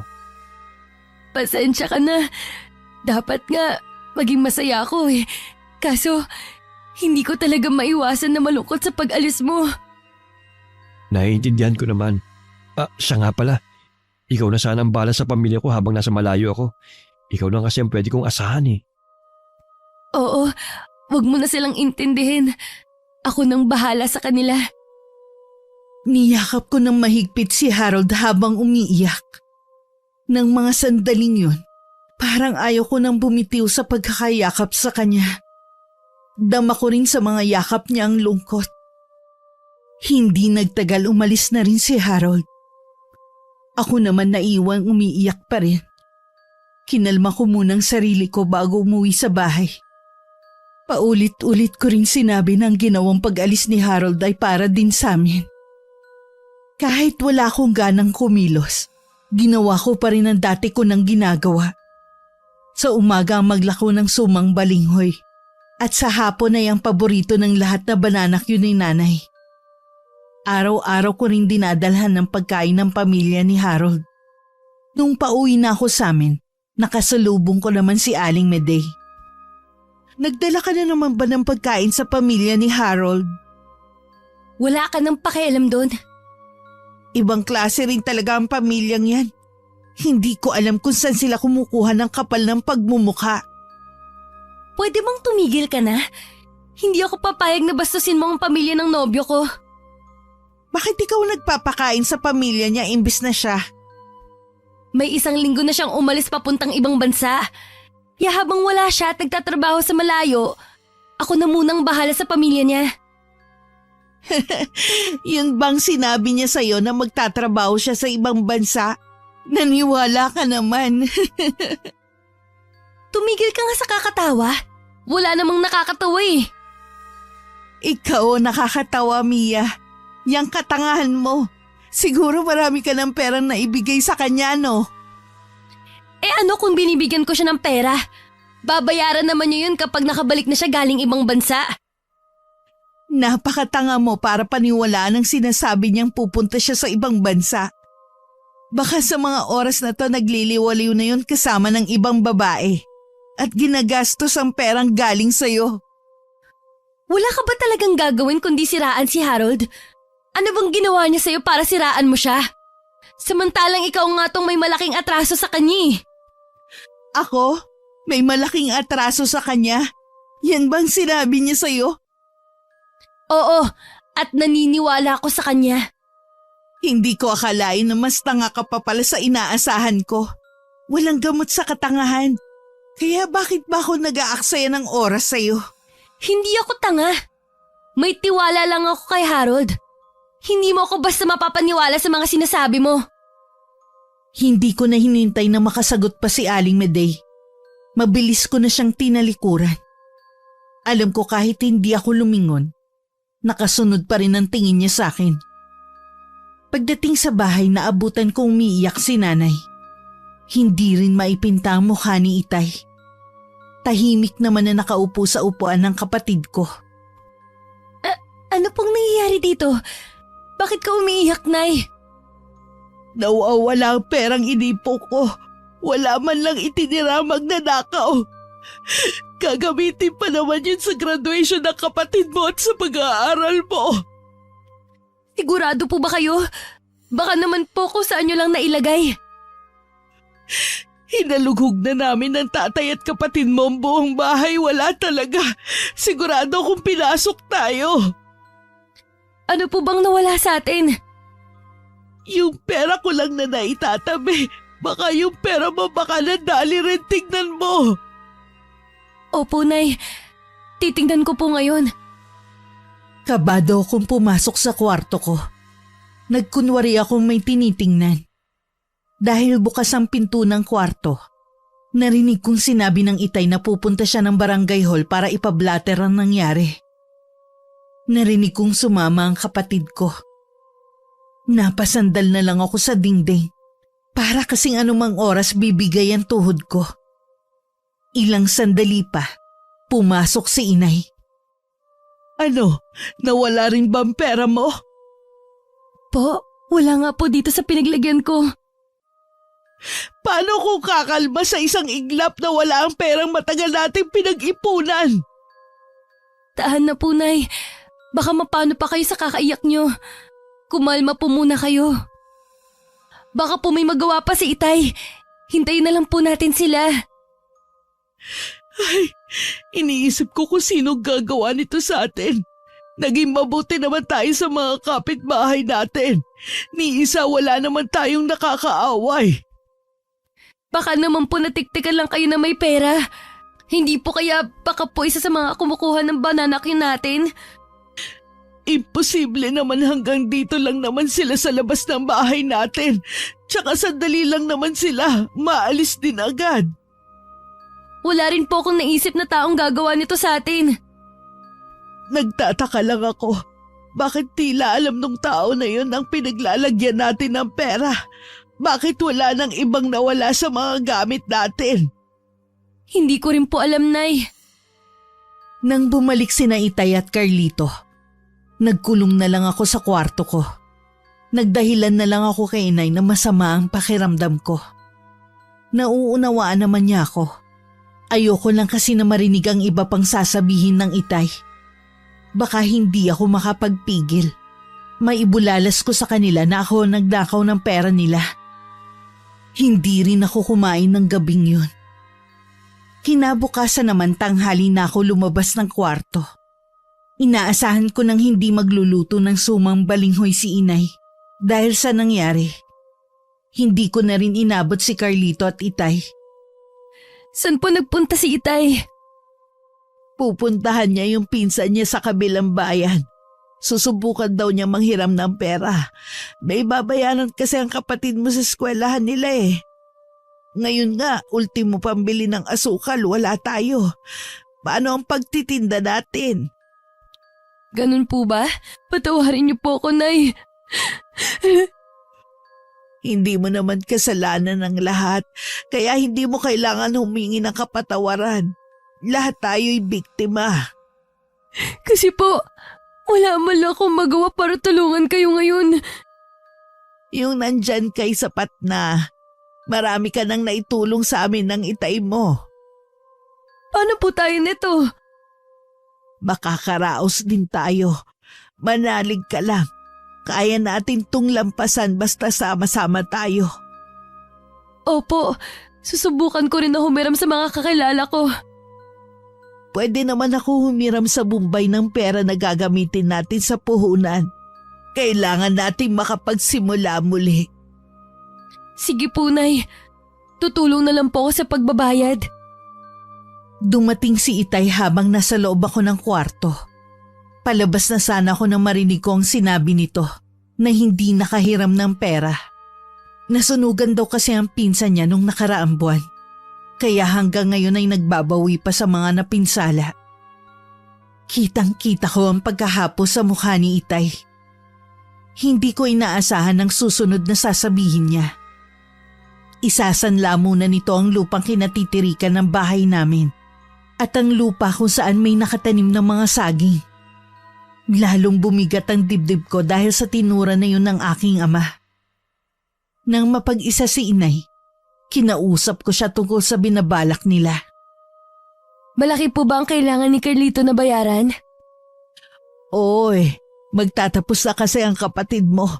Pasensya ka na. Dapat nga, maging masaya ako Kaso, hindi ko talaga maiwasan na malungkot sa pag-alis mo. Naiintindihan ko naman. Siya nga pala. Ikaw na sana ang bala sa pamilya ko habang nasa malayo ako. Ikaw lang kasi ang pwede kong asahan Oo, wag mo na silang intindihin. Ako nang bahala sa kanila. Niyakap ko ng mahigpit si Harold habang umiiyak. Nang mga sandaling yun, parang ayaw ko nang bumitiw sa pagkakayakap sa kanya. Dama ko rin sa mga yakap niya ang lungkot. Hindi nagtagal umalis na rin si Harold. Ako naman naiwang umiiyak pa rin. Kinalma ko munang sarili ko bago umuwi sa bahay. Paulit-ulit ko rin sinabi na ang ginawang pag-alis ni Harold ay para din sa amin. Kahit wala akong ganang kumilos, ginawa ko pa rin ang dati ko nang ginagawa. Sa umaga ang maglako ng sumang balinghoy. At sa hapon ay ang paborito ng lahat na banana cue ni nanay. Araw-araw ko rin dinadalhan ng pagkain ng pamilya ni Harold. Nung pauwi na ako sa amin, nakasalubong ko naman si Aling Medey. Nagdala ka na naman ba ng pagkain sa pamilya ni Harold? Wala ka nang pakialam doon. Ibang klase rin talaga ang pamilyang yan. Hindi ko alam kung saan sila kumukuha ng kapal ng pagmumukha. Pwede bang tumigil ka na? Hindi ako papayag na bastusin mo ang pamilya ng nobyo ko. Bakit ikaw nagpapakain sa pamilya niya imbis na siya? May 1 linggo na siyang umalis papuntang ibang bansa. Kaya habang wala siya at nagtatrabaho sa malayo, ako na munang bahala sa pamilya niya. Yun bang sinabi niya sa'yo na magtatrabaho siya sa ibang bansa? Naniwala ka naman. Tumigil ka nga sa kakatawa. Wala namang nakakatawa eh. Ikaw nakakatawa, Mia. Yang katangahan mo. Siguro marami ka ng perang naibigay sa kanya, no? Eh ano kung binibigyan ko siya ng pera? Babayaran naman niya yun kapag nakabalik na siya galing ibang bansa. Napakatanga mo para paniwalaan ang sinasabi niyang pupunta siya sa ibang bansa. Baka sa mga oras na to nagliliwaliw na yun kasama ng ibang babae. At ginagastos ang perang galing sa'yo. Wala ka ba talagang gagawin kundi siraan si Harold? Ano bang ginawa niya sa'yo para siraan mo siya? Samantalang ikaw nga tong may malaking atraso sa kanya. Ako? May malaking atraso sa kanya? Yan bang sinabi niya sa'yo? Oo, at naniniwala ako sa kanya. Hindi ko akalain na mas tanga ka pa pala sa inaasahan ko. Walang gamot sa katangahan. Kaya bakit ba ako nag-aaksaya ng oras sa'yo? Hindi ako tanga. May tiwala lang ako kay Harold. Hindi mo ako basta mapapaniwala sa mga sinasabi mo. Hindi ko na hinintay na makasagot pa si Aling Medey. Mabilis ko na siyang tinalikuran. Alam ko kahit hindi ako lumingon, nakasunod pa rin ang tingin niya sa akin. Pagdating sa bahay, naabutan kong umiiyak si nanay. Hindi rin maipinta ang mukha ni Itay. Tahimik naman na nakaupo sa upuan ng kapatid ko. Ano pong nangyayari dito? Bakit ka umiiyak, Nay? Nawawala ang perang inipo ko. Wala man lang itinira magnanakaw. Gagamitin pa naman yun sa graduation ng kapatid mo at sa pag-aaral mo. Sigurado po ba kayo? Baka naman po kung saan nyo lang nailagay. Hinalughog na namin ng tatay at kapatid mo ang buong bahay. Wala talaga. Sigurado kung pinasok tayo. Ano po bang nawala sa atin? Yung pera ko lang na naitatabi. Baka yung pera mo baka nadali rin, tignan mo. Opo, Nay. Titingnan ko po ngayon. Kabado akong pumasok sa kwarto ko. Nagkunwari akong may tinitingnan. Dahil bukas ang pinto ng kwarto, narinig kong sinabi ng Itay na pupunta siya ng barangay hall para ipablatter ang nangyari. Narinig kong sumama ang kapatid ko. Napasandal na lang ako sa dingding. Para kasing anumang oras bibigay ang tuhod ko. Ilang sandali pa, pumasok si Inay. Ano? Nawala rin ba ang pera mo? Po, wala nga po dito sa pinaglagyan ko. Paano kung kakalma sa isang iglap na wala ang perang matagal nating pinag-ipunan? Tahan na po, Nay. Baka mapano pa kayo sa kakaiyak nyo. Kumalma po muna kayo. Baka po may magawa pa si Itay. Hintayin na lang po natin sila. Ay, iniisip ko kung sino gagawa nito sa atin. Naging mabuti naman tayo sa mga kapitbahay natin. Ni isa wala naman tayong nakakaaway. Baka naman po natiktikan lang kayo na may pera. Hindi po kaya baka po isa sa mga kumukuha ng banana cue natin? Imposible naman, hanggang dito lang naman sila sa labas ng bahay natin. Tsaka sandali lang naman sila, maalis din agad. Wala rin po akong naisip na taong gagawa nito sa atin. Nagtataka lang ako. Bakit tila alam nung tao na yun ang pinaglalagyan natin ng pera? Bakit wala nang ibang nawala sa mga gamit natin? Hindi ko rin po alam, Nay. Nang bumalik sina Itay at Carlito, nagkulong na lang ako sa kwarto ko. Nagdahilan na lang ako kay Inay na masama ang pakiramdam ko. Nauunawaan naman niya ako. Ayoko lang kasi na marinig ang iba pang sasabihin ng Itay. Baka hindi ako makapagpigil. Maibulalas ko sa kanila na ako nagdakaw ng pera nila. Hindi rin ako kumain ng gabing yun. Kinabukasan naman tanghali na ako lumabas ng kwarto. Inaasahan ko nang hindi magluluto ng sumang balinghoy si Inay. Dahil sa nangyari, hindi ko na rin inabot si Carlito at Itay. Saan po nagpunta si Itay? Pupuntahan niya yung pinsan niya sa kabilang bayan. Susubukan daw niya manghiram ng pera. May babayaran kasi ang kapatid mo sa eskwelahan nila eh. Ngayon nga, ultimo pambili ng asukal, wala tayo. Paano ang pagtitinda natin? Ganun po ba? Patawarin niyo po ako, Nay. Hindi mo naman kasalanan ng lahat, kaya hindi mo kailangan humingi ng kapatawaran. Lahat tayo'y biktima. Kasi po, wala man lang akong magawa para tulungan kayo ngayon. Yung nandyan kay sapat na. Marami ka nang naitulong sa amin ng Itay mo. Paano po tayo nito? Makakaraos din tayo. Manalig ka lang. Kaya natin tung lampasan basta sama-sama tayo. Opo, susubukan ko rin na humiram sa mga kakilala ko. Pwede naman ako humiram sa Bombay ng pera na gagamitin natin sa puhunan. Kailangan natin makapagsimula muli. Sige po, Nay. Tutulong na lang po ako sa pagbabayad. Dumating si Itay habang nasa loob ako ng kwarto. Palabas na sana ako nang marinig ko ang sinabi nito na hindi nakahiram ng pera. Nasunugan daw kasi ang pinsan niya nung nakaraang buwan. Kaya hanggang ngayon ay nagbabawi pa sa mga napinsala. Kitang-kita ko ang pagkahapos sa mukha ni Itay. Hindi ko inaasahan ang susunod na sasabihin niya. Isasanla muna nito ang lupang kinatitirikan ng bahay namin at ang lupa kung saan may nakatanim ng mga saging. Lalong bumigat ang dibdib ko dahil sa tinura na yun ng aking ama. Nang mapag-isa si Inay, kinausap ko siya tungkol sa binabalak nila. Malaki po ba ang kailangan ni Carlito na bayaran? Oy, magtatapos na kasi ang kapatid mo.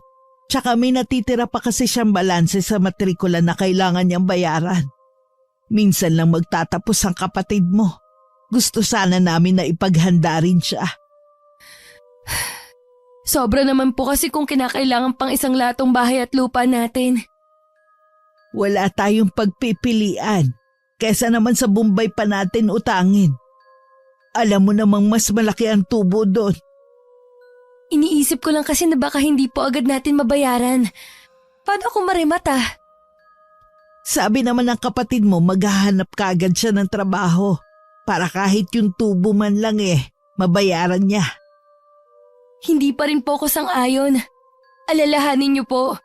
Tsaka may natitira pa kasi siyang balanse sa matrikula na kailangan niyang bayaran. Minsan lang magtatapos ang kapatid mo. Gusto sana namin na ipaghanda rin siya. Sobra naman po kasi kung kinakailangan pang isang latong bahay at lupa natin. Wala tayong pagpipilian. Kesa naman sa Bombay pa natin utangin. Alam mo namang mas malaki ang tubo doon. Iniisip ko lang kasi na baka hindi po agad natin mabayaran. Paano kung marimata? Sabi naman ng kapatid mo maghahanap ka agad siya ng trabaho. Para kahit yung tubo man lang mabayaran niya. Hindi pa rin po ako sang-ayon. Alalahanin niyo po.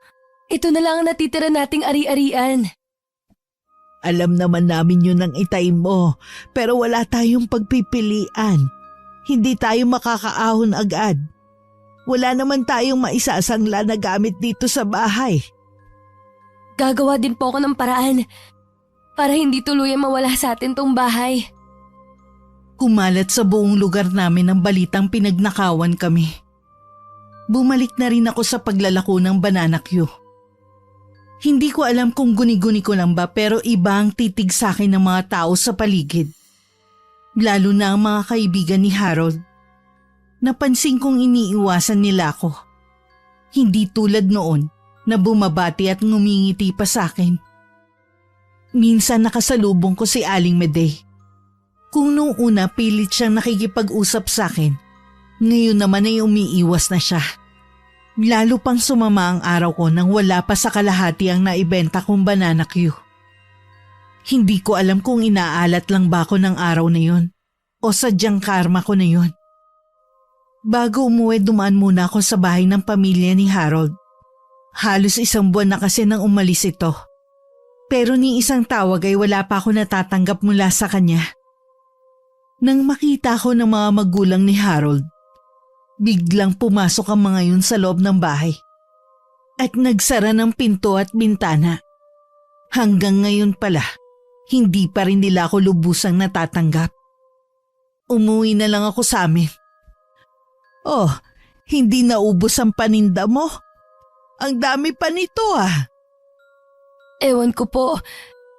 Ito na lang ang natitira nating ari-arian. Alam naman namin yun ng Itay mo, pero wala tayong pagpipilian. Hindi tayo makakaahon agad. Wala naman tayong maisasangla na gamit dito sa bahay. Gagawa din po ako ng paraan para hindi tuluyan mawala sa atin tong bahay. Kumalat sa buong lugar namin ang balitang pinagnakawan kami. Bumalik na rin ako sa paglalako ng banana Q. Hindi ko alam kung guni-guni ko lang ba pero iba ang titig sa akin ng mga tao sa paligid. Lalo na ang mga kaibigan ni Harold. Napansin kong iniiwasan nila ako. Hindi tulad noon na bumabati at ngumingiti pa sa akin. Minsan nakasalubong ko si Aling Medey. Kung noong una pilit siyang nakikipag-usap sa akin, ngayon naman ay umiiwas na siya. Lalo pang sumama ang araw ko nang wala pa sa kalahati ang naibenta kong banana Q. Hindi ko alam kung inaalat lang ba ako ng araw na yun o sadyang karma ko na yun. Bago umuwi dumaan muna ako sa bahay ng pamilya ni Harold. Halos 1 buwan na kasi nang umalis ito. Pero ni isang tawag ay wala pa ako natatanggap mula sa kanya. Nang makita ko ng mga magulang ni Harold, biglang pumasok ang mga yun sa loob ng bahay at nagsara ng pinto at bintana. Hanggang ngayon pala, hindi pa rin nila ako lubusang natatanggap. Umuwi na lang ako sa amin. Oh, hindi naubos ang paninda mo. Ang dami pa nito ah. Ewan ko po.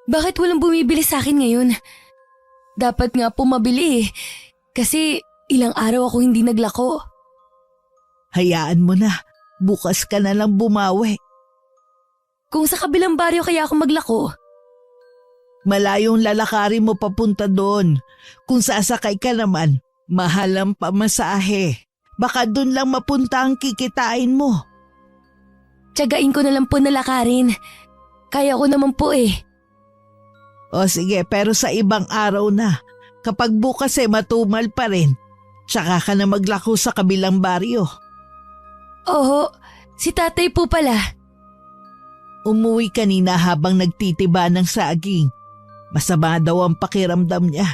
Bakit walang bumibili sa akin ngayon? Dapat nga po mabili eh. Kasi ilang araw ako hindi naglako. Hayaan mo na. Bukas ka na lang bumawi. Kung sa kabilang baryo kaya ako maglako. Malayong lalakarin mo papunta doon. Kung sasakay ka naman, mahal ang pamasahe. Baka doon lang mapunta ang kikitain mo. Tiyagain ko na lang po na lakarin. Kaya ko naman po eh. O sige, pero sa ibang araw na. Kapag bukas matumal pa rin, tsaka ka na maglako sa kabilang baryo. Oo, si tatay po pala. Umuwi kanina habang nagtitiba ng saging. Masama daw ang pakiramdam niya.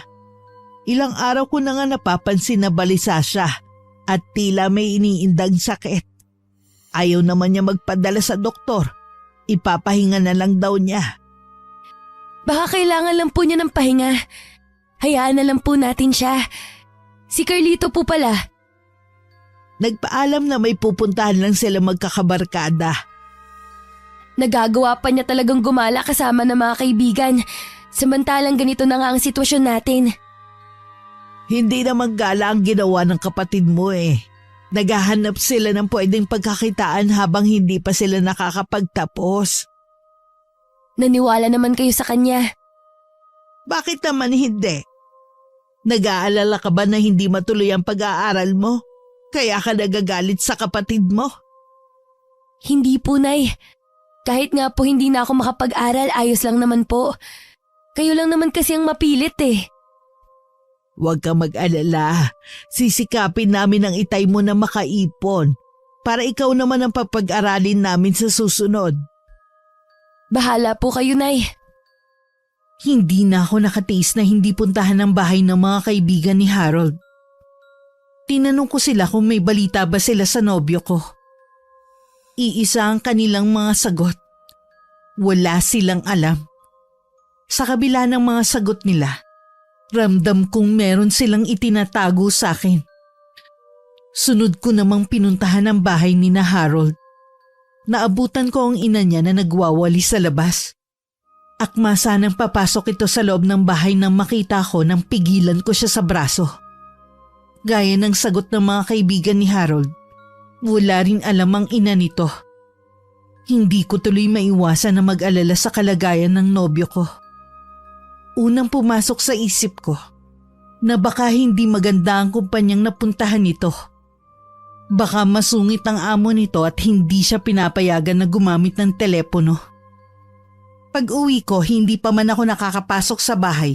Ilang araw ko na nga napapansin na balisa siya at tila may iniindang sakit. Ayaw naman niya magpadala sa doktor. Ipapahinga na lang daw niya. Baka kailangan lang po niya ng pahinga. Hayaan na lang po natin siya. Si Carlito po pala. Nagpaalam na may pupuntahan lang sila magkakabarkada. Nagagawa pa niya talagang gumala kasama ng mga kaibigan. Samantalang ganito na nga ang sitwasyon natin. Hindi naman gala ang ginawa ng kapatid mo eh. Naghahanap sila ng pwedeng pagkakitaan habang hindi pa sila nakakapagtapos. Naniwala naman kayo sa kanya. Bakit naman hindi? Nag-aalala ka ba na hindi matuloy ang pag-aaral mo? Kaya ka nagagalit sa kapatid mo? Hindi po, Nay. Kahit nga po hindi na ako makapag-aral, ayos lang naman po. Kayo lang naman kasi ang mapilit eh. Huwag kang mag-alala. Sisikapin namin ang itay mo na makaipon para ikaw naman ang papag-aralin namin sa susunod. Bahala po kayo, Nay. Hindi na ako nakatiis na hindi puntahan ang bahay ng mga kaibigan ni Harold. Tinanong ko sila kung may balita ba sila sa nobyo ko. Iisa ang kanilang mga sagot. Wala silang alam. Sa kabila ng mga sagot nila, ramdam kong meron silang itinatago sa akin. Sunod ko namang pinuntahan ang bahay ni na Harold. Naabutan ko ang ina niya na nagwawali sa labas. Akma sanang papasok ito sa loob ng bahay nang makita ko nang pigilan ko siya sa braso. Gaya ng sagot ng mga kaibigan ni Harold, wala rin alam ang ina nito. Hindi ko tuloy maiwasan na mag-alala sa kalagayan ng nobyo ko. Unang pumasok sa isip ko na baka hindi maganda ang kumpanyang napuntahan nito. Baka masungit ang amo nito at hindi siya pinapayagan na gumamit ng telepono. Pag-uwi ko, hindi pa man ako nakakapasok sa bahay.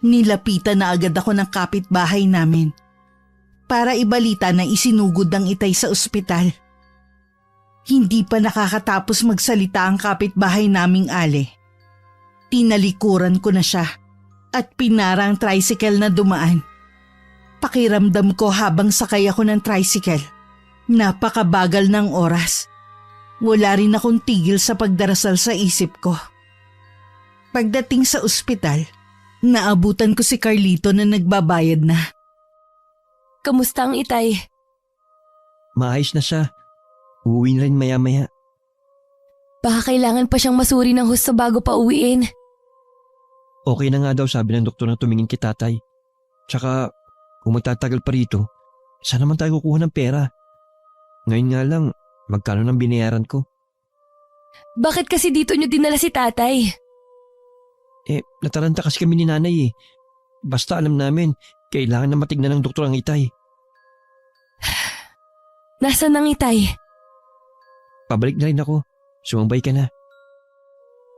Nilapitan na agad ako ng kapitbahay namin para ibalita na isinugod ang itay sa ospital. Hindi pa nakakatapos magsalita ang kapitbahay naming Ale. Tinalikuran ko na siya at pinara ang tricycle na dumaan. Pakiramdam ko habang sakay ako ng tricycle. Napakabagal ng oras. Wala rin akong tigil sa pagdarasal sa isip ko. Pagdating sa ospital, naabutan ko si Carlito na nagbabayad na. Kamusta ang itay? Maayos na siya. Uuwi na rin maya-maya. Baka kailangan pa siyang masuri ng husto bago pa uwiin. Okay na nga daw sabi ng doktor na tumingin kay tatay. Tsaka kung magtatagal pa rito, saan naman tayo kukuha ng pera? Ngayon nga lang, magkano nang binayaran ko? Bakit kasi dito niyo dinala si tatay? Nataranta kasi kami ni nanay eh. Basta alam namin, kailangan na matignan ng doktor ang itay. Nasaan ang itay? Pabalik na rin ako. Sumambay ka na.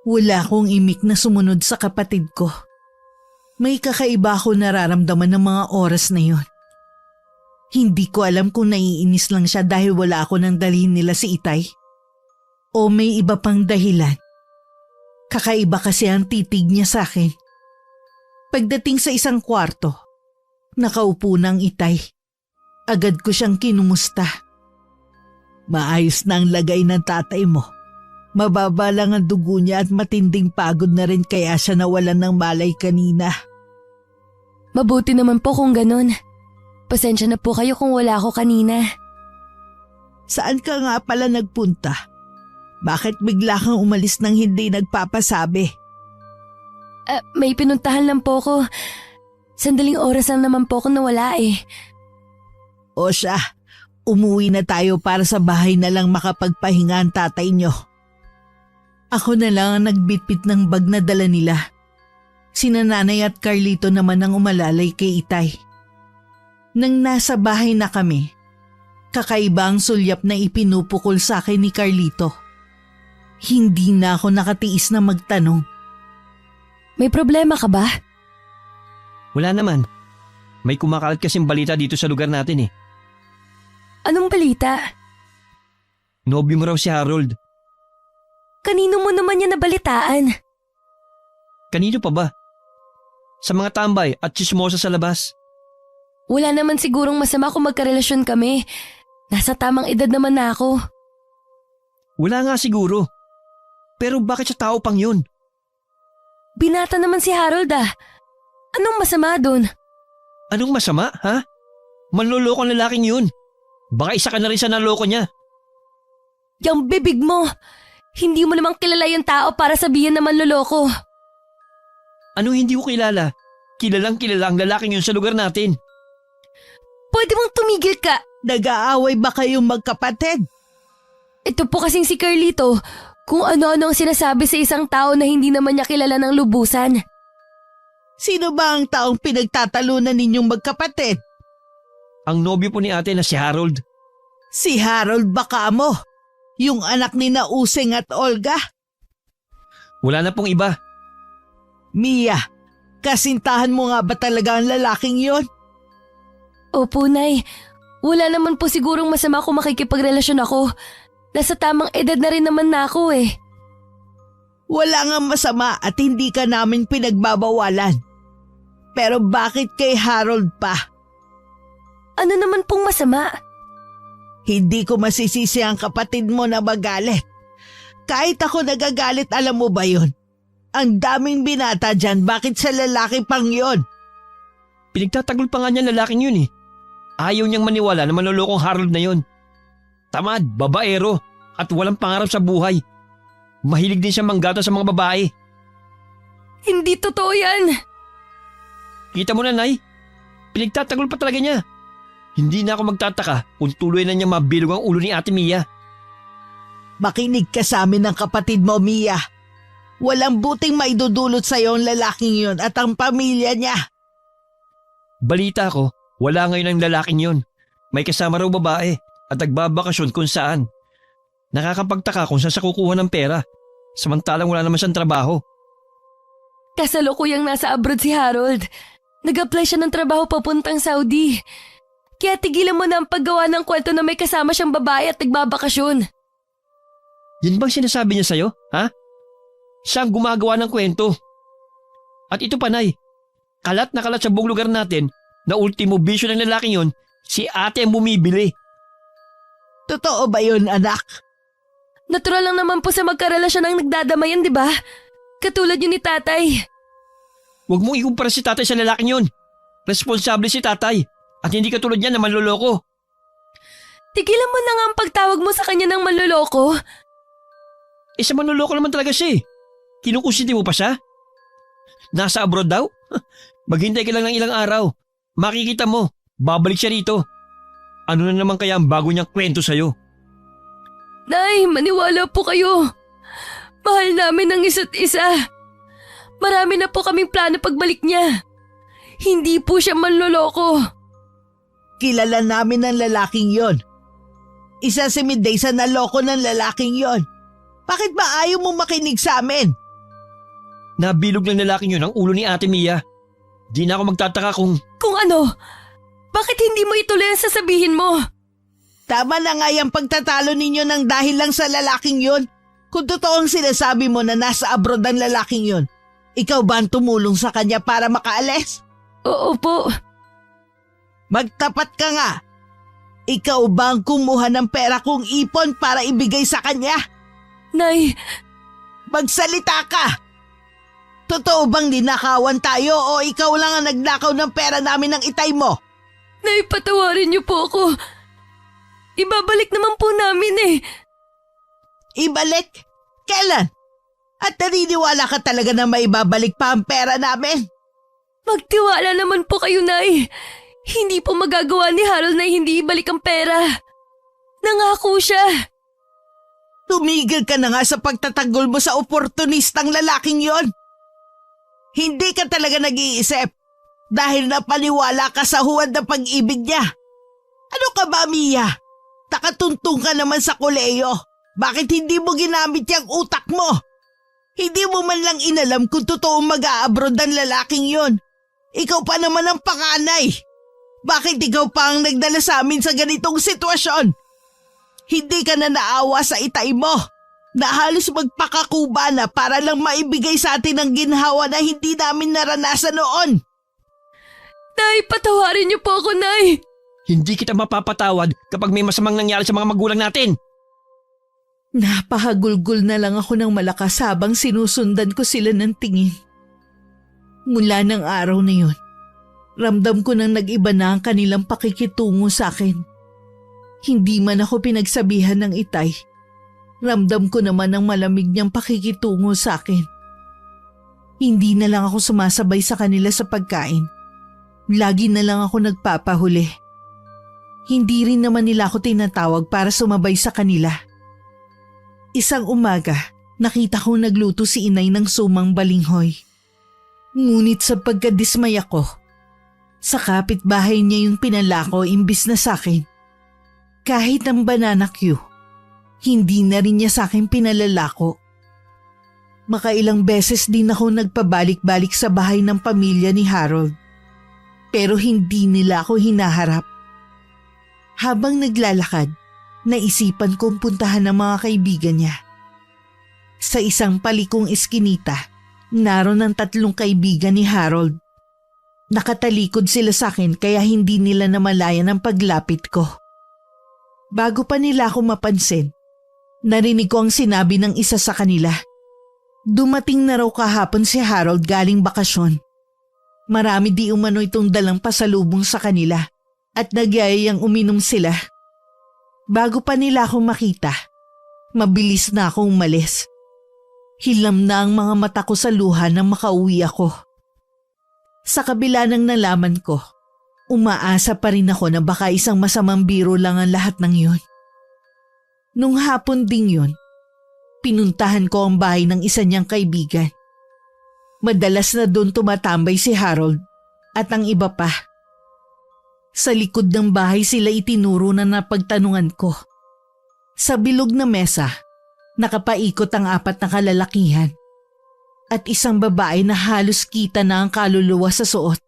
Wala akong imik na sumunod sa kapatid ko. May kakaiba ako nararamdaman ng mga oras na yon. Hindi ko alam kung naiinis lang siya dahil wala ako nang dalhin nila si Itay. O may iba pang dahilan. Kakaiba kasi ang titig niya sa akin. Pagdating sa isang kwarto, nakaupo ng Itay. Agad ko siyang kinumusta. Maayos na ang lagay ng tatay mo. Mababa lang ang dugo niya at matinding pagod na rin kaya siya nawalan ng malay kanina. Mabuti naman po kung ganun. Pasensya na po kayo kung wala ako kanina. Saan ka nga pala nagpunta? Bakit bigla kang umalis nang hindi nagpapasabi? May pinuntahan lang po ko. Sandaling oras lang naman po ako nawala eh. O siya, umuwi na tayo para sa bahay na lang makapagpahinga ang tatay niyo. Ako na lang ang nagbitbit ng bag na dala nila. Sina Nanay at Carlito naman ang umalalay kay Itay. Nang nasa bahay na kami, kakaiba ang sulyap na ipinupukol sa akin ni Carlito. Hindi na ako nakatiis na magtanong. May problema ka ba? Wala naman. May kumakalat kasing balita dito sa lugar natin eh. Anong balita? Nobyo mo raw si Harold. Kanino mo naman yan nabalitaan? Kanino pa ba? Sa mga tambay at chismosa sa labas. Wala naman sigurong masama kung magkarelasyon kami. Nasa tamang edad naman na ako. Wala nga siguro. Pero bakit sa tao pang yun? Binata naman si Harold ah. Anong masama dun? Anong masama, ha? Manloloko ang lalaking yun. Baka isa ka na rin sa naloko niya. Yang bibig mo! Hindi mo namang kilala yung tao para sabihin na manloloko. Ano hindi ko kilala? Kilalang kilala ang lalaking yun sa lugar natin. Pwede mong tumigil ka! Nag-aaway ba kayong magkapatid? Ito po kasing si Carlito, kung ano-ano ang sinasabi sa isang tao na hindi naman niya kilala ng lubusan. Sino ba ang taong pinagtatalunan ninyong magkapatid? Ang nobyo po ni ate na si Harold. Si Harold baka mo, yung anak ni na Useng at Olga. Wala na pong iba. Mia, kasintahan mo nga ba talaga ang lalaking yon? Opo, Nay. Wala naman po sigurong masama kung makikipagrelasyon ako. Nasa tamang edad na rin naman na ako eh. Wala nga masama at hindi ka namin pinagbabawalan. Pero bakit kay Harold pa? Ano naman pong masama? Hindi ko masisisi ang kapatid mo na magalit. Kahit ako nagagalit, alam mo ba yon? Ang daming binata dyan, bakit sa lalaki pang yon? Pinagtatagol pa nga niya lalaking yun eh. Ayaw niyang maniwala na manlolokong Harold na yun. Tamad, babaero, at walang pangarap sa buhay. Mahilig din siya manggata sa mga babae. Hindi totoo yan! Kita mo na, Nay. Pinagtatagol pa talaga niya. Hindi na ako magtataka kung tuloy na niya mabilog ang ulo ni Ate Mia. Makinig ka sa amin ng kapatid mo, Mia. Walang buting maidudulot sa'yo ang lalaking yon at ang pamilya niya. Balita ko, wala ngayon ang lalaking yun. May kasama raw babae at nagbabakasyon kung saan. Nakakapagtaka kung saan siya kukuha ng pera. Samantalang wala naman siyang trabaho. Kasalukuyang nasa abroad si Harold. Nag-apply siya ng trabaho papuntang Saudi. Kaya tigilan mo na ang paggawa ng kwento na may kasama siyang babae at nagbabakasyon. Yan bang sinasabi niya sa'yo, ha? Siya ang gumagawa ng kwento. At ito pa, Nay. Kalat na kalat sa buong lugar natin na ultimo bisyo ng lalaking yon, si ate ang bumibili. Totoo ba yun, anak? Natural lang naman po sa magkarelasyon ang nagdadamayan, di ba? Katulad yun ni tatay. Huwag mong ikumpara si tatay sa lalaking yon. Responsable si tatay at hindi katulad niya na manloloko. Tigilan mo na nga ang pagtawag mo sa kanya ng manloloko. Sa manloloko naman talaga siya eh. Kinukusiti mo pa siya? Nasa abroad daw? Maghintay ka lang ng ilang araw. Makikita mo, babalik siya rito. Ano na naman kaya ang bago niyang kwento sa'yo? Nay, maniwala po kayo. Mahal namin ang isa't isa. Marami na po kaming plano pagbalik niya. Hindi po siya manloloko. Kilala namin ang lalaking yon. Isa si Midday sa naloko ng lalaking yon. Bakit ba ayaw mo makinig sa amin? Nabilog ng lalaking yun ang ulo ni Ate Mia. Di na ako magtataka kung... Kung ano? Bakit hindi mo ituloy ang sasabihin mo? Tama na nga yung pagtatalo ninyo ng dahil lang sa lalaking yon. Kung totoo ang sinasabi mo na nasa abroad ang lalaking yon, ikaw ba ang tumulong sa kanya para makaalis? Oo po. Magtapat ka nga. Ikaw ba ang kumuha ng pera kong ipon para ibigay sa kanya? Nay, Magsalita ka! Totoo bang ninakawan tayo o ikaw lang ang nagnakaw ng pera namin ng itay mo? Nay, patawarin niyo po ako. Ibabalik naman po namin eh. Ibalik? Kailan? At naniniwala ka talaga na maibabalik pa ang pera namin? Magtiwala naman po kayo, Nay. Hindi po magagawa ni Harold na hindi ibalik ang pera. Nangako siya. Tumigil ka na nga sa pagtatanggol mo sa oportunistang lalaking yon. Hindi ka talaga nag-iisip dahil napaniwala ka sa huwad na pag-ibig niya. Ano ka ba, Mia? Takatuntong ka naman sa koleyo. Bakit hindi mo ginamit yung utak mo? Hindi mo man lang inalam kung totoong mag-a-abroad ang lalaking yon. Ikaw pa naman ang panganay. Bakit ikaw pa ang nagdala sa amin sa ganitong sitwasyon? Hindi ka na naawa sa itay mo na halos magpakakuba na para lang maibigay sa atin ang ginhawa na hindi namin naranasan noon. Nay, patawarin niyo po ako, Nay. Hindi kita mapapatawad kapag may masamang nangyari sa mga magulang natin. Napahagulgol na lang ako ng malakas habang sinusundan ko sila ng tingin. Mula ng araw na yun, ramdam ko nang nag-iba na ang kanilang pakikitungo sa akin. Hindi man ako pinagsabihan ng itay, ramdam ko naman ang malamig niyang pakikitungo sa akin. Hindi na lang ako sumasabay sa kanila sa pagkain. Lagi na lang ako nagpapahuli. Hindi rin naman nila ako tinatawag para sumabay sa kanila. Isang umaga, nakita kong nagluto si inay ng sumang balinghoy. Ngunit sa pagkadismay ako, sa kapitbahay niya yung pinalako imbis na sa akin. Kahit ang banana Q, hindi na rin niya sa akin pinalalako. Makailang beses din ako nagpabalik-balik sa bahay ng pamilya ni Harold. Pero hindi nila ako hinaharap. Habang naglalakad, naisipan kong puntahan ang mga kaibigan niya. Sa isang palikong eskinita, naroon ang 3 kaibigan ni Harold. Nakatalikod sila sa akin kaya hindi nila namalayan ang paglapit ko. Bago pa nila ako mapansin, narinig ko ang sinabi ng isa sa kanila. Dumating na raw kahapon si Harold galing bakasyon. Marami di umano itong dalang pasalubong sa kanila at nagyayayang uminom sila. Bago pa nila ako makita, mabilis na akong umalis. Hilam na ang mga mata ko sa luha nang makauwi ako. Sa kabila ng nalaman ko, umaasa pa rin ako na baka isang masamang biro lang ang lahat ng yun. Nung hapon ding yun, pinuntahan ko ang bahay ng isa niyang kaibigan. Madalas na doon tumatambay si Harold at ang iba pa. Sa likod ng bahay sila itinuro na napagtanungan ko. Sa bilog na mesa, nakapaikot ang 4 na kalalakihan at isang babae na halos kita na ang kaluluwa sa suot.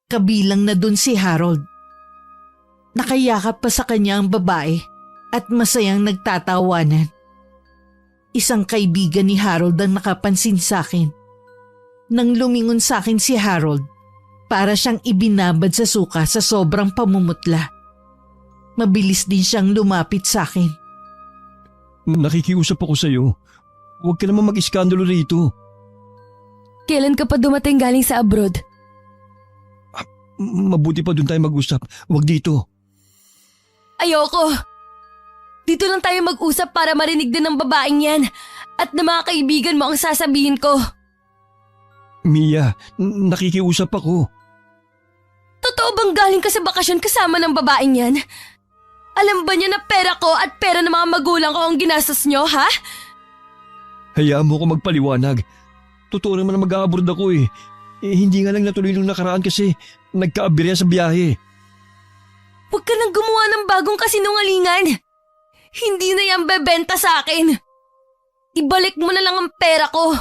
Kabilang na dun si Harold. Nakayakap pa sa kanya ang babae at masayang nagtatawanan. Isang kaibigan ni Harold ang nakapansin sa akin. Nang lumingon sa akin si Harold, para siyang ibinabad sa suka sa sobrang pamumutla. Mabilis din siyang lumapit sa akin. Nakikiusap ako sa'yo. Huwag ka naman mag-iskandalo rito. Kailan ka pa dumating galing sa abroad? Mabuti pa doon tayo mag-usap. Huwag dito. Ayoko! Dito lang tayo mag-usap para marinig din ng babaeng yan at ng mga kaibigan mo ang sasabihin ko. Mia, nakikiusap ako. Totoo bang galing ka sa bakasyon kasama ng babaeng yan? Alam ba niya na pera ko at pera ng mga magulang ko ang ginastos niyo, ha? Hayaan mo ko magpaliwanag. Totoo naman na mag-a-abroad ako eh. Hindi nga lang natuloy nung nakaraan kasi nagka-aberya sa biyahe. Huwag ka nang gumawa ng bagong kasinungalingan. Hindi na yan bebenta sa akin. Ibalik mo na lang ang pera ko.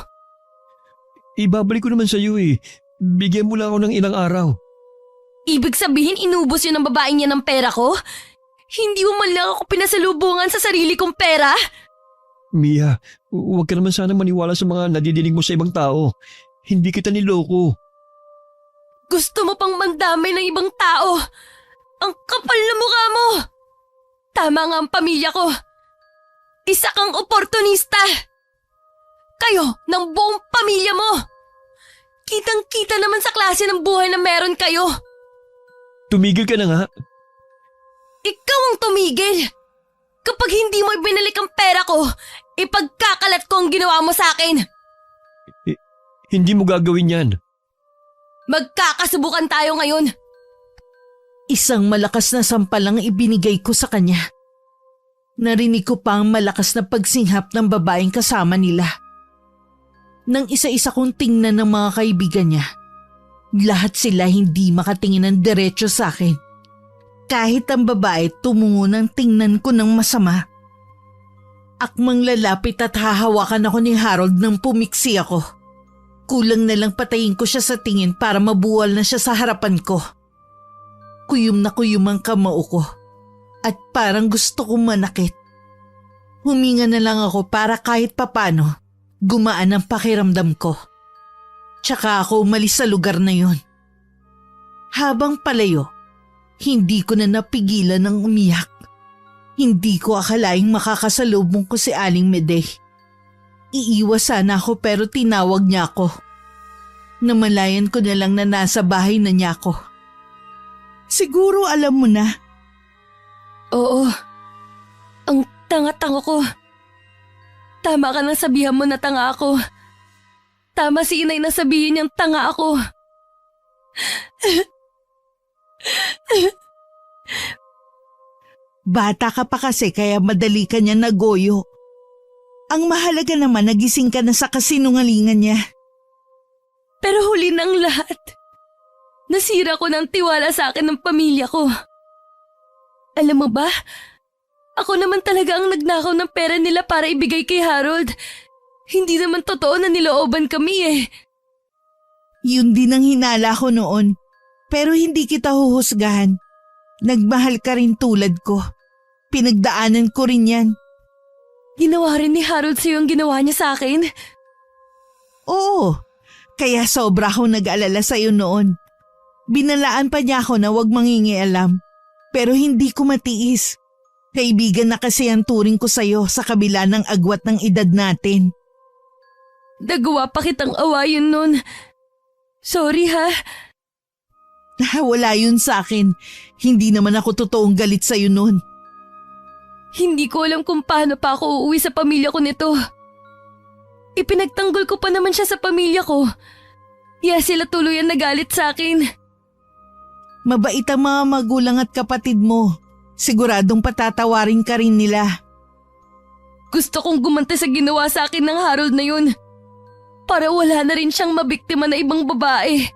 Ibabalik ko naman sa iyo eh. Bigyan mo lang ako ng ilang araw. Ibig sabihin inubos yun ng babaeng niya ng pera ko? Hindi mo man lang ako pinasalubungan sa sarili kong pera? Mia, huwag ka naman sana maniwala sa mga nadidinig mo sa ibang tao. Hindi kita niloko. Gusto mo pang mandamay ng ibang tao? Ang kapal na mukha mo! Tama nga ang pamilya ko. Isa kang oportunista. Kayo, ng buong pamilya mo. Kitang-kita naman sa klase ng buhay na meron kayo. Tumigil ka na nga. Ikaw ang tumigil. Kapag hindi mo ibinalik ang pera ko, ipagkakalat ko ang ginawa mo sa akin. Hindi mo gagawin yan. Magkakasubukan tayo ngayon. Isang malakas na sampal ang ibinigay ko sa kanya. Narinig ko pa ang malakas na pagsinghap ng babaeng kasama nila. Nang isa-isa kong tingnan ng mga kaibigan niya, lahat sila hindi makatingin ng diretso sa akin. Kahit ang babae tumungo ng tingnan ko ng masama. Akmang lalapit at hahawakan ako ni Harold nang pumiksi ako. Kulang na lang patayin ko siya sa tingin para mabuwal na siya sa harapan ko. Kuyom na kuyom ang kamao ko at parang gusto kong manakit. Huminga na lang ako para kahit papano gumaan ang pakiramdam ko. Tsaka ako umalis sa lugar na yon. Habang palayo, hindi ko na napigilan ng umiyak. Hindi ko akalaing makakasalubong ko si Aling Medey. Iiwas sana ako pero tinawag niya ako. Namalayan ko na lang na nasa bahay na niya ako. Siguro alam mo na. Oo. Ang tanga-tanga ko. Tama ka nang sabihan mo na tanga ako. Tama si inay na sabihin niyang tanga ako. Bata ka pa kasi kaya madali ka niya nagoyo. Ang mahalaga naman nagising ka na sa kasinungalingan niya. Pero huli ng lahat, nasira ko ng tiwala sa akin ng pamilya ko. Alam mo ba, ako naman talaga ang nagnakaw ng pera nila para ibigay kay Harold. Hindi naman totoo na nilooban kami eh. Yun din ang hinala ko noon, pero hindi kita huhusgahan. Nagmahal ka rin tulad ko. Pinagdaanan ko rin yan. Ginawa rin ni Harold sa'yo ang ginawa niya sa akin? Oo, kaya sobra akong nag-alala sa'yo noon. Binalaan pa niya ako na huwag mangingialam, pero hindi ko matiis. Kaibigan na kasi ang turing ko sa'yo sa kabila ng agwat ng edad natin. Nagawa pa kitang awayin nun. Sorry ha. Wala yun sa akin. Hindi naman ako totoong galit sa'yo noon. Hindi ko alam kung paano pa ako uuwi sa pamilya ko nito. Ipinagtanggol ko pa naman siya sa pamilya ko. Kaya sila tuluyan nagalit sa akin. Mabait ang mga magulang at kapatid mo. Siguradong patatawarin ka rin nila. Gusto kong gumante sa ginawa sa akin ng Harold na yun. Para wala na rin siyang mabiktima na ibang babae.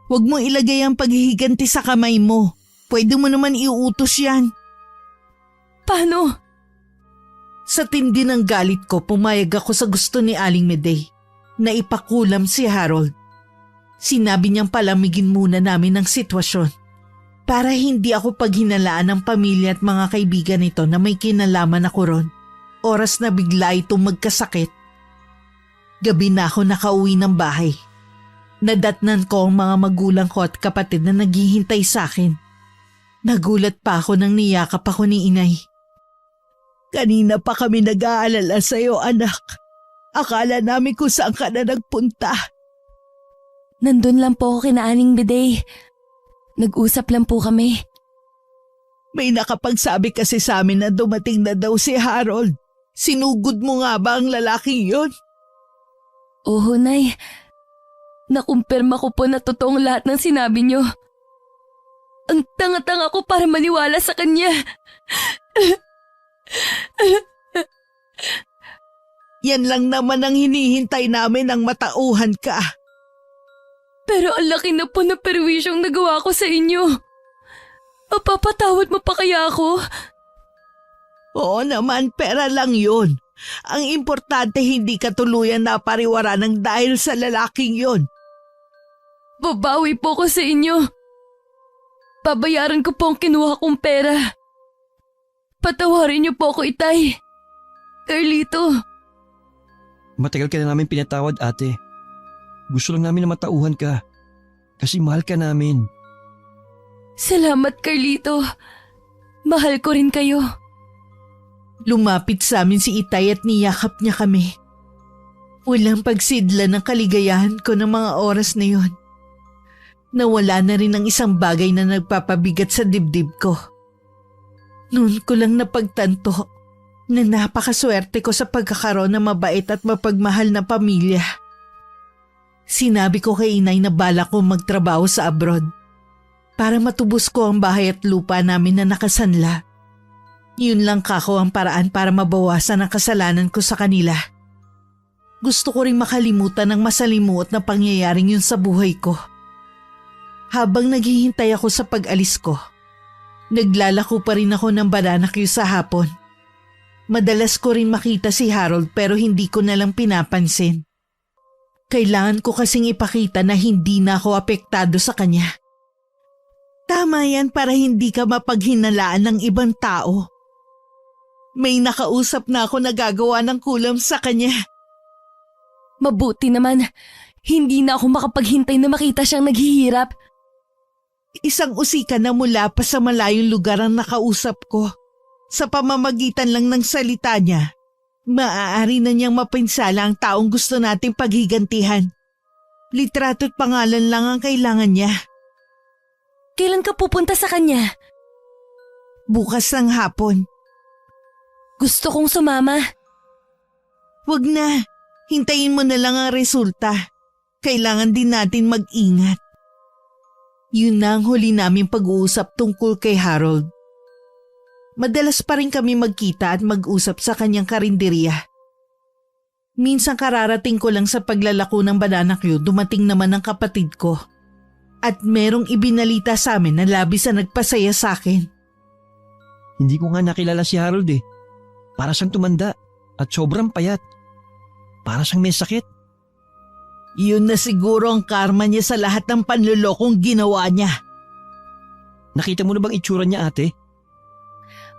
Huwag mo ilagay ang paghihiganti sa kamay mo. Pwede mo naman iuutos yan. Paano? Sa tindi ng galit ko, pumayag ako sa gusto ni Aling Medey na ipakulam si Harold. Sinabi niyang palamigin muna namin ang sitwasyon para hindi ako paghinalaan ng pamilya at mga kaibigan nito na may kinalaman ako ron. Oras na bigla itong magkasakit. Gabi na ako nakauwi ng bahay. Nadatnan ko ang mga magulang ko at kapatid na naghihintay sa akin. Nagulat pa ako nang niyakap ako ni inay. Kanina pa kami nag-aalala sa iyo, anak. Akala namin kung saan ka na nagpunta. Nandun lang po ako kina Aling Medey. Nag-usap lang po kami. May nakapagsabi kasi sa amin na dumating na daw si Harold. Sinugod mo nga ba ang lalaking yon? Oo, Nay. Nakumpirma ko po na totoong lahat ng sinabi niyo. Ang tanga-tanga ko para maniwala sa kanya. Yan lang naman ang hinihintay namin ng matauhan ka. Pero ang laki na po na perwisyong nagawa ko sa inyo. Mapapatawad mo pa kaya ako? Oo naman, pera lang yun. Ang importante hindi ka tuluyan na pariwara ng dahil sa lalaking yon. Babawi po ko sa inyo. Babayaran ko po ang kinuha kong pera. Patawarin niyo po ako, Itay. Carlito, Matagal ka na namin pinatawad, ate. Gusto lang namin na matauhan ka. Kasi mahal ka namin. salamat Carlito. Mahal ko rin kayo. Lumapit sa amin si Itay at niyakap niya kami. Walang pagsidla ng kaligayahan ko ng mga oras na yon. Nawala na rin ang isang bagay na nagpapabigat sa dibdib ko. Noon ko lang napagtanto na napakaswerte ko sa pagkakaroon ng mabait at mapagmahal na pamilya. Sinabi ko kay inay na balak ko magtrabaho sa abroad para matubos ko ang bahay at lupa namin na nakasanla. Yun lang kako ang paraan para mabawasan ang kasalanan ko sa kanila. Gusto ko ring makalimutan ang masalimuot na pangyayaring yun sa buhay ko. Habang naghihintay ako sa pag-alis ko, naglalako pa rin ako ng banana cue sa hapon. Madalas ko rin makita si Harold pero hindi ko nalang pinapansin. Kailangan ko kasing ipakita na hindi na ako apektado sa kanya. Tama yan para hindi ka mapaghinalaan ng ibang tao. May nakausap na ako na gagawa ng kulam sa kanya. Mabuti naman, hindi na ako makapaghintay na makita siyang naghihirap. Isang usika na mula pa sa malayong lugar ang nakausap ko. Sa pamamagitan lang ng salita niya, maaari na niyang mapinsala ang taong gusto nating paghigantihan. Litrato at pangalan lang ang kailangan niya. Kailan ka pupunta sa kanya? Bukas ng hapon. Gusto kong sumama. Wag na, hintayin mo na lang ang resulta. Kailangan din natin mag-ingat. Yun na ang huli naming pag-uusap tungkol kay Harold. Madalas pa rin kami magkita at mag-usap sa kanyang karinderya. Minsan kararating ko lang sa paglalako ng banana cue, dumating naman ang kapatid ko. At merong ibinalita sa amin na labis na nagpasaya sa akin. Hindi ko nga nakilala si Harold eh. Para siyang tumanda at sobrang payat. Para siyang may sakit. Yun na siguro ang karma niya sa lahat ng panlulokong ginawa niya. Nakita mo na bang itsura niya, ate?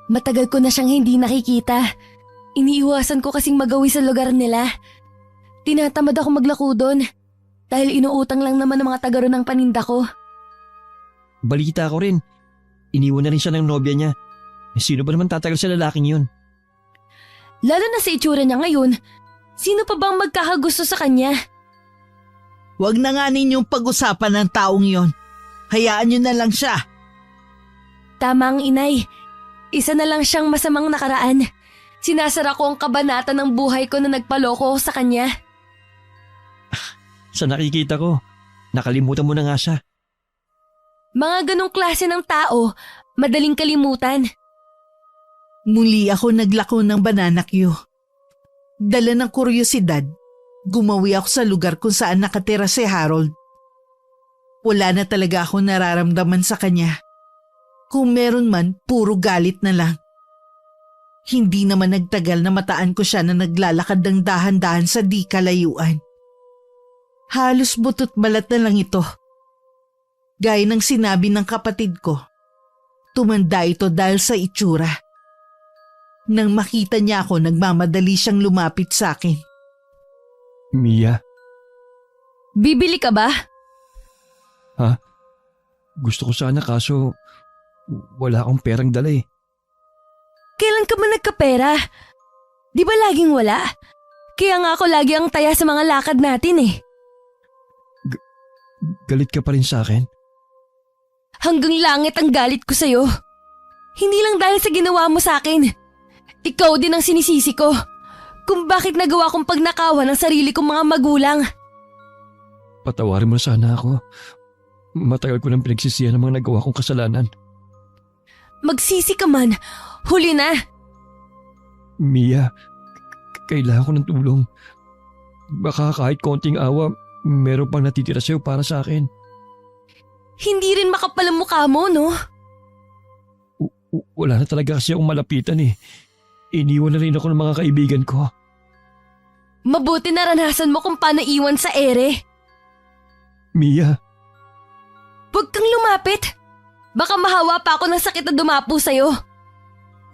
Matagal ko na siyang hindi nakikita. Iniiwasan ko kasing magawi sa lugar nila. Tinatamad ako maglako doon dahil inuutang lang naman ng mga taga ng paninda ko. Balita ko rin. Iniwan na rin siya ng nobya niya. Sino ba naman tatagal sa lalaking yun? Lalo na sa itsura niya ngayon, sino pa bang magkakagusto sa kanya? Huwag na nga ninyong pag-usapan ng taong yon. Hayaan nyo na lang siya. Tama ang inay. Isa na lang siyang masamang nakaraan. Sinasara ko ang kabanata ng buhay ko na nagpaloko sa kanya. Sa nakikita ko, nakalimutan mo na nga siya. Mga ganong klase ng tao, madaling kalimutan. Muli ako naglako ng banana cue. Dala ng kuryosidad, gumawi ako sa lugar kung saan nakatira si Harold. Wala na talaga ako nararamdaman sa kanya. Kung meron man, puro galit na lang. Hindi naman nagtagal na mataan ko siya na naglalakad ng dahan-dahan sa di kalayuan. Halos butot balat na lang ito. Gaya ng sinabi ng kapatid ko, tumanda ito dahil sa itsura. Nang makita niya ako, nagmamadali siyang lumapit sa akin. Mia? Bibili ka ba? Ha? Gusto ko sana kaso wala akong perang dala eh. Kailan ka ba nagkapera? Di ba laging wala? Kaya nga ako lagi ang taya sa mga lakad natin eh. Galit ka pa rin sa akin? Hanggang langit ang galit ko sa'yo. Hindi lang dahil sa ginawa mo sa akin. Ikaw din ang sinisisi ko. Kung bakit nagawa kong pagnakawan ng sarili kong mga magulang. Patawarin mo sana ako. Matagal ko nang pinagsisihan ng mga nagawa kong kasalanan. Magsisi ka man, huli na. Mia, kailangan ko ng tulong. Baka kahit konting awa, meron pang natitira sa'yo para sa akin. Hindi rin makapal ang mukha mo, no? Wala na talaga kasi akong malapitan eh. Iniwan na rin ako ng mga kaibigan ko. Mabuti naranasan mo kung paano iwan sa ere. Mia, Huwag kang lumapit. Baka mahawa pa ako ng sakit na dumapo sa'yo.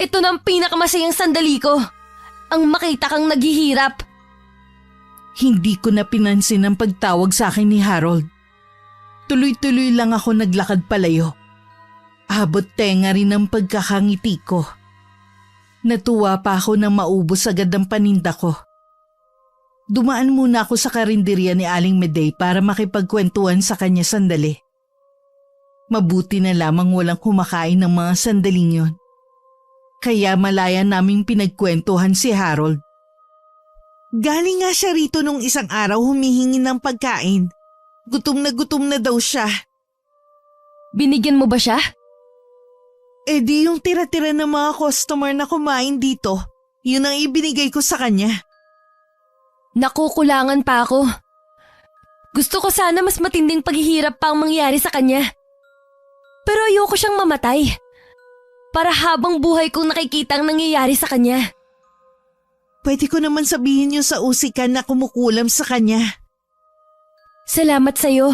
Ito na ang pinakamasayang sandali ko. ang makita kang naghihirap. Hindi ko na pinansin ang pagtawag sa akin ni Harold. Tuloy-tuloy lang ako naglakad palayo. Abot tenga rin ang pagkakangiti ko. Natuwa pa ako na maubos agad ang paninda ko. Dumaan muna ako sa karinderya ni Aling Medey para makipagkwentuhan sa kanya sandali. Mabuti na lamang walang kumakain ng mga sandaling yon. Kaya malaya naming pinagkwentuhan si Harold. Galing nga siya rito nung isang araw humihingi ng pagkain. Gutom na daw siya. Binigyan mo ba siya? Eh di yung tira-tira ng mga customer na kumain dito, yun ang ibinigay ko sa kanya. Nakukulangan pa ako. Gusto ko sana mas matinding paghihirap pa ang mangyari sa kanya. Pero ayoko siyang mamatay. Para habang buhay kong nakikita ang nangyayari sa kanya. Pwede ko naman sabihin yun sa usikan na kumukulam sa kanya. Salamat sa'yo.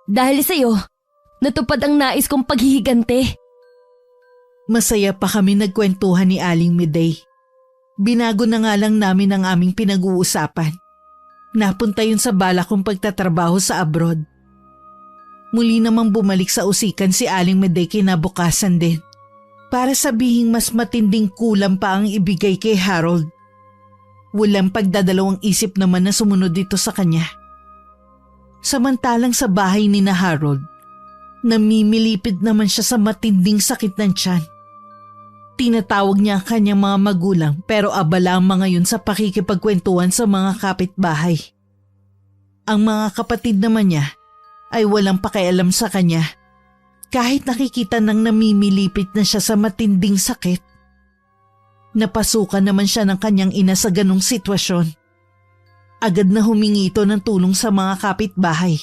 Dahil sa'yo, natupad ang nais kong paghihigante. Masaya pa kami nagkwentuhan ni Aling Medey. Binago na nga lang namin ang aming pinag-uusapan. Napunta yun sa balak kong pagtatrabaho sa abroad. Muli namang bumalik sa usikan si Aling Medey kinabukasan din. Para sabihing mas matinding kulam pa ang ibigay kay Harold. Walang pagdadalawang isip naman na sumunod dito sa kanya. Samantalang sa bahay ni na Harold, namimilipid naman siya sa matinding sakit ng tiyan. Tinatawag niya ang kanyang mga magulang pero abala ang mga yun sa pakikipagkwentuhan sa mga kapitbahay. Ang mga kapatid naman niya ay walang pakialam sa kanya. Kahit nakikita nang namimilipit na siya sa matinding sakit. Napasukan naman siya ng kanyang ina sa ganong sitwasyon. Agad na humingi ito ng tulong sa mga kapitbahay.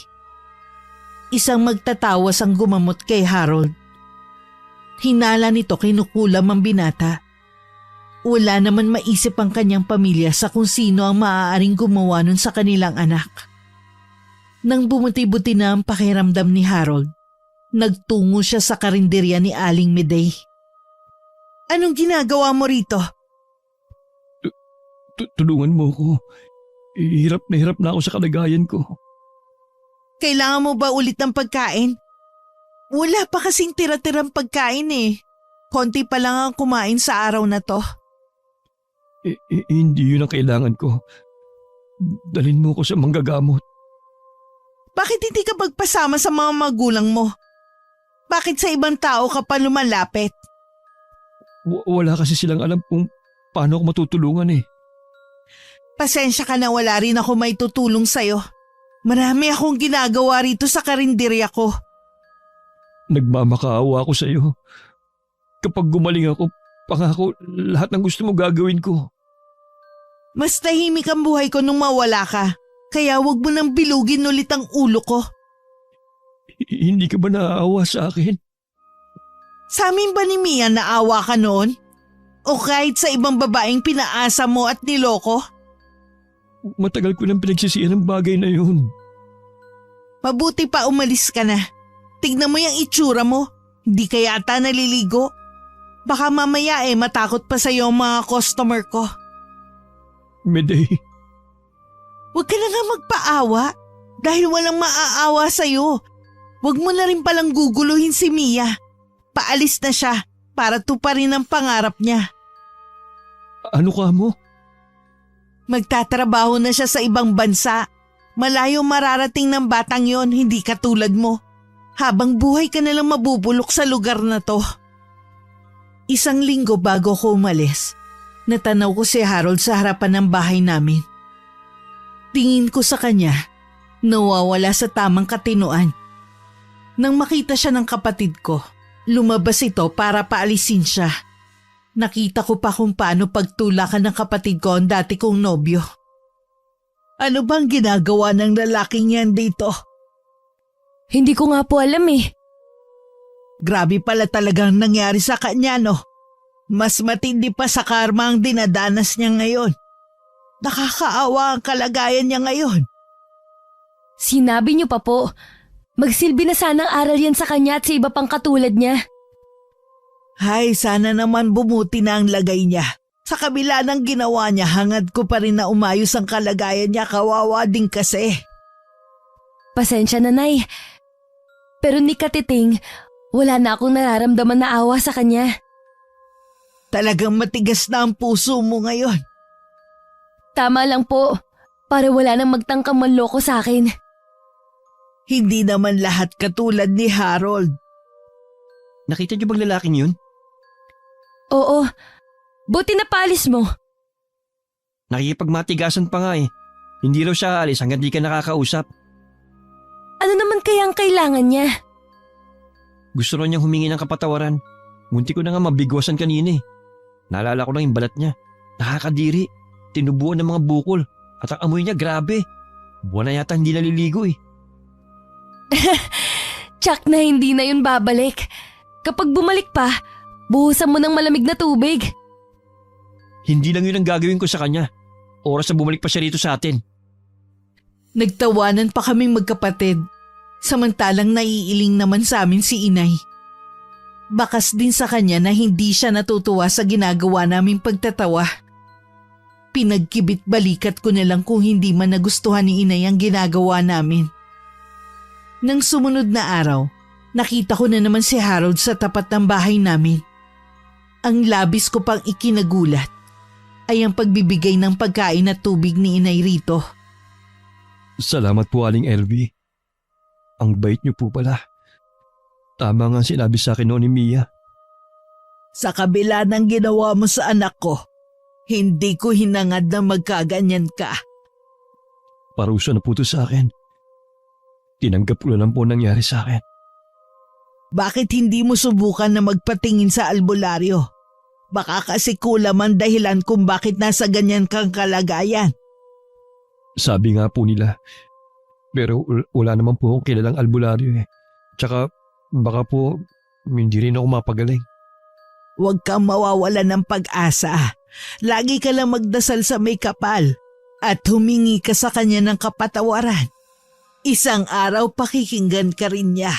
Isang magtatawas ang gumamot kay Harold. Hinala nito kinukulam ang binata. Wala naman maisip ang kanyang pamilya sa kung sino ang maaaring gumawa nun sa kanilang anak. Nang bumuti-buti na ang pakiramdam ni Harold, nagtungo siya sa karinderya ni Aling Medey. Anong ginagawa mo rito? Tulungan mo ko. Hirap na ako sa kalagayan ko. Kailangan mo ba ulit ng pagkain? Wala pa kasing tira-tirang pagkain eh. Konti pa lang ang kumain sa araw na to. Hindi yun ang kailangan ko. Dalhin mo ko sa manggagamot. Bakit hindi ka magpasama sa mga magulang mo? Bakit sa ibang tao ka pa lumalapit? Wala kasi silang alam kung paano ako matutulungan eh. Pasensya ka na wala rin ako may tutulong sa'yo. Marami akong ginagawa rito sa karinderya ko. Nagmamakaawa ako sa iyo. Kapag gumaling ako, pangako lahat ng gusto mo gagawin ko. Mas tahimik ang buhay ko nung mawala ka. Kaya wag mo nang bilugin ulit ang ulo ko. Hindi ka ba naaawa sa akin? Sa amin ba ni Mia naawa ka noon? O kahit sa ibang babaeng pinaasa mo at niloko? Matagal ko nang pinagsisihan ang bagay na yun. Mabuti pa umalis ka na. Tignan mo yung itsura mo. Hindi ka yata naliligo. Baka mamaya matakot pa sa'yo ang mga customer ko. Medey. Huwag ka na nga magpaawa dahil walang maaawa sa'yo. Huwag mo na rin palang guguluhin si Mia. Paalis na siya para tuparin ang pangarap niya. Ano ka mo? Magtatrabaho na siya sa ibang bansa. Malayo mararating ng batang yon, hindi katulad mo. Habang buhay ka nalang mabubulok sa lugar na to. Isang linggo bago ko umalis, natanaw ko si Harold sa harapan ng bahay namin. Tingin ko sa kanya, nawawala sa tamang katinuan. Nang makita siya ng kapatid ko, lumabas ito para paalisin siya. Nakita ko pa kung paano pagtulakan ng kapatid ko ang dati kong nobyo. Ano bang ginagawa ng lalaking yan dito? Hindi ko nga po alam eh. Grabe pala talagang nangyari sa kanya, no? Mas matindi pa sa karma ang dinadanas niya ngayon. Nakakaawa ang kalagayan niya ngayon. Sinabi niyo pa po, magsilbi na sanang aral yan sa kanya at sa iba pang katulad niya. Hay, sana naman bumuti na ang lagay niya. Sa kabila ng ginawa niya, hangad ko pa rin na umayos ang kalagayan niya. Kawawa din kasi. Pasensya na, Nay. Pero ni Katiting, wala na akong nararamdaman na awa sa kanya. Talagang matigas na ang puso mo ngayon. Tama lang po, para wala nang magtangkang manloko sa akin. Hindi naman lahat katulad ni Harold. Nakita niyo bang lalaking yun? Oo, buti na paalis mo. Nakikipagmatigasan pa nga eh. Hindi raw siya aalis hanggang di ka nakakausap. Ano naman kaya ang kailangan niya? Gusto raw niyang humingi ng kapatawaran. Munti ko na nga mabigwasan kanina eh. Naalala ko lang yung balat niya. Nakakadiri. Tinubuan ng mga bukol. At ang amoy niya grabe. Buwan na yata hindi naliligo eh. Tsak na hindi na yun babalik. Kapag bumalik pa, buhusan mo ng malamig na tubig. Hindi lang yun ang gagawin ko sa kanya. Oras na bumalik pa siya rito sa atin. Nagtawanan pa kaming magkapatid. Samantalang naiiling naman sa amin si inay. Bakas din sa kanya na hindi siya natutuwa sa ginagawa naming pagtatawa. Pinagkibit balikat ko na lang kung hindi man nagustuhan ni inay ang ginagawa namin. Nang sumunod na araw, nakita ko na naman si Harold sa tapat ng bahay namin. Ang labis ko pang ikinagulat ay ang pagbibigay ng pagkain at tubig ni inay rito. Salamat po Aling LV. Ang bait niyo po pala. Tama nga sinabi sa akin noon ni Mia. Sa kabila ng ginawa mo sa anak ko, hindi ko hinangad na magkaganyan ka. Parusa na po to sa akin. Tinanggap ko na lang po nangyari sa akin. Bakit hindi mo subukan na magpatingin sa albularyo? Baka kasi kulam ang dahilan kung bakit nasa ganyan kang kalagayan. Sabi nga po nila. Pero wala naman po akong kilalang albularyo eh. Tsaka baka po hindi rin ako mapagaling. Huwag kang mawawalan ng pag-asa. Lagi ka lang magdasal sa may kapal at humingi ka sa kanya ng kapatawaran. Isang araw pakikinggan ka rin niya.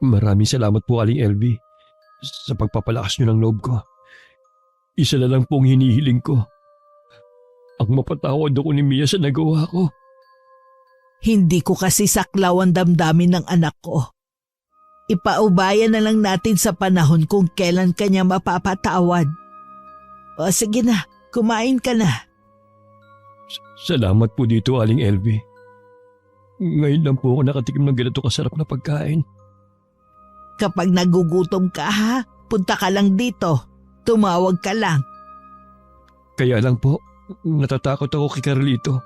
Maraming salamat po Aling LV sa pagpapalakas niyo ng loob ko. Isa na lang pong hinihiling ko. Ang mapatawad ako ni Mia sa nagawa ko. Hindi ko kasi saklaw ang damdamin ng anak ko. Ipaubayan na lang natin sa panahon kung kailan kanya mapapatawad. O sige na, kumain ka na. Salamat po dito Aling LV. Ngayon lang po ako nakatikim ng ganito kasarap na pagkain. Kapag nagugutom ka ha, punta ka lang dito. Tumawag ka lang. Kaya lang po, natatakot ako kay Carlito.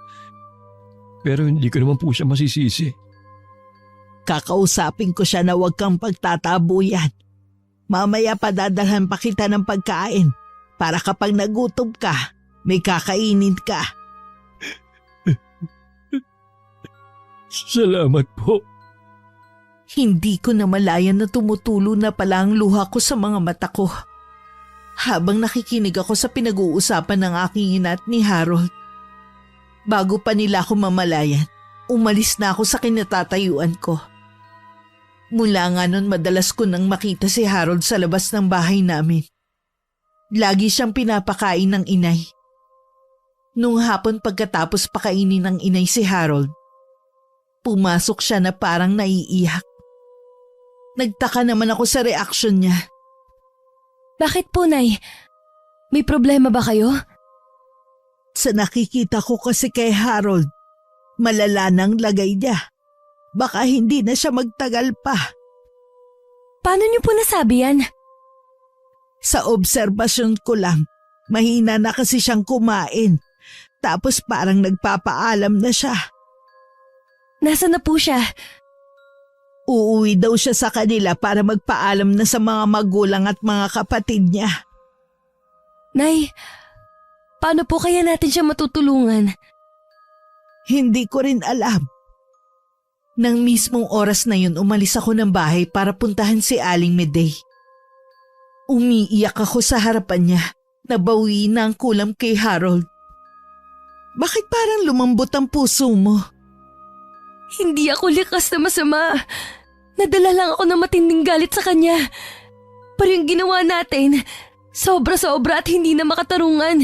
Pero hindi ko naman po siya masisisi. Kakausapin ko siya na huwag kang pagtatabuyan. Mamaya padadalhan pa kita ng pagkain para kapag nagutom ka, may kakainin ka. Salamat po. Hindi ko na malayan na tumutulo na pala ang luha ko sa mga mata ko. Habang nakikinig ako sa pinag-uusapan ng aking ina at ni Harold. Bago pa nila ako mamalayan, umalis na ako sa kinatatayuan ko. Mula nga nun madalas ko nang makita si Harold sa labas ng bahay namin. Lagi siyang pinapakain ng inay. Nung hapon pagkatapos pakainin ng inay si Harold, pumasok siya na parang naiiyak. Nagtaka naman ako sa reaksyon niya. Bakit po, Nay? May problema ba kayo? Sa nakikita ko kasi kay Harold, malala nang lagay niya. Baka hindi na siya magtagal pa. Paano niyo po nasabi yan? Sa obserbasyon ko lang, mahina na kasi siyang kumain. Tapos parang nagpapaalam na siya. Nasaan na po siya? Uuwi daw siya sa kanila para magpaalam na sa mga magulang at mga kapatid niya. Nay, paano po kaya natin siya matutulungan? Hindi ko rin alam. Nang mismong oras na yun, umalis ako ng bahay para puntahan si Aling Medey. Umiiyak ako sa harapan niya. Nabawi na ang kulam kay Harold. Bakit parang lumambot ang puso mo? Hindi ako likas na masama. Nadala lang ako ng matinding galit sa kanya. Pero yung ginawa natin, Sobra-sobra at hindi na makatarungan.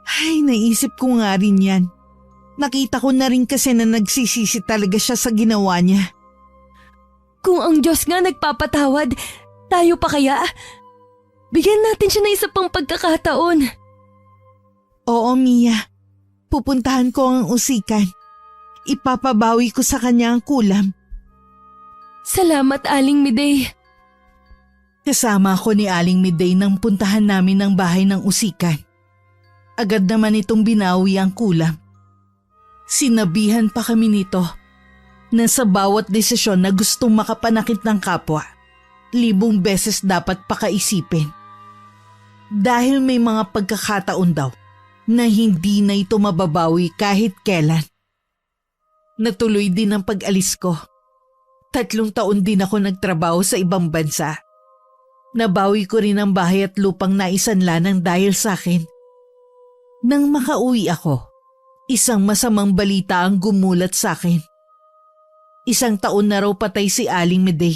Ay, naisip ko nga rin yan. Nakita ko na rin kasi na nagsisisi talaga siya sa ginawa niya. Kung ang Diyos nga nagpapatawad, tayo pa kaya? Bigyan natin siya ng isa pang pagkakataon. Oo, Mia. Pupuntahan ko ang usikan. Ipapabawi ko sa kanya ang kulam. Salamat, Aling Miday. Kasama ako ni Aling Miday nang puntahan namin ang bahay ng usikan. Agad naman itong binawi ang kulam. Sinabihan pa kami nito na sa bawat desisyon na gustong makapanakit ng kapwa, 1,000 beses dapat pakaisipin. Dahil may mga pagkakataon daw na hindi na ito mababawi kahit kailan. Natuloy din ang pag-alis ko. 3 taon din ako nagtrabaho sa ibang bansa. Nabawi ko rin ang bahay at lupang naisanla ng dahil sa akin. Nang makauwi ako, isang masamang balita ang gumulat sa akin. 1 taon na raw patay si Aling Miday.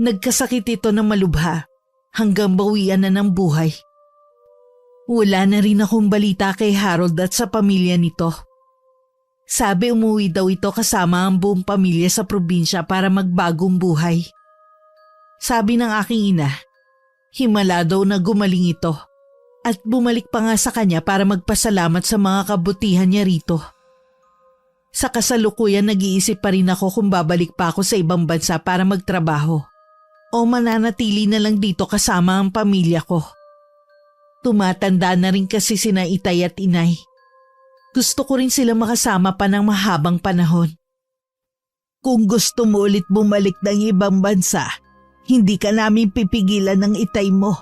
Nagkasakit ito na malubha hanggang bawian na ng buhay. Wala na rin akong balita kay Harold at sa pamilya nito. Sabi umuwi daw ito kasama ang buong pamilya sa probinsya para magbagong buhay. Sabi ng aking ina, himala daw na gumaling ito at bumalik pa nga sa kanya para magpasalamat sa mga kabutihan niya rito. Sa kasalukuyan nag-iisip pa rin ako kung babalik pa ako sa ibang bansa para magtrabaho o mananatili na lang dito kasama ang pamilya ko. Tumatanda na rin kasi sina itay at inay. Gusto ko rin sila makasama pa ng mahabang panahon. Kung gusto mo ulit bumalik ng ibang bansa, hindi ka namin pipigilan ng itay mo.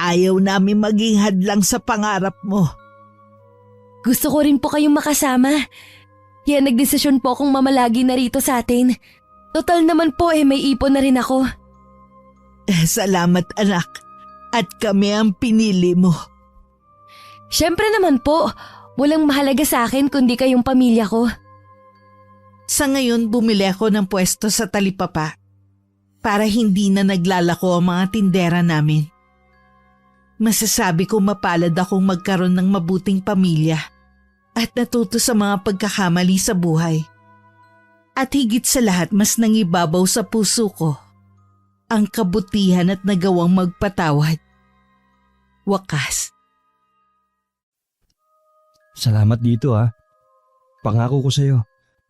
Ayaw namin maging hadlang sa pangarap mo. Gusto ko rin po kayong makasama. Kaya nagdesisyon po akong mamalagi na rito sa atin. Total naman po may ipon na rin ako. Salamat anak. At kami ang pinili mo. Siyempre naman po, walang mahalaga sa akin kundi kayong pamilya ko. Sa ngayon bumili ako ng pwesto sa Talipapa para hindi na naglalako ang mga tindera namin. Masasabi ko mapalad akong magkaroon ng mabuting pamilya at natuto sa mga pagkakamali sa buhay. At higit sa lahat mas nangibabaw sa puso ko ang kabutihan at nagawang magpatawad. Wakas. Salamat dito ha. Pangako ko sa'yo,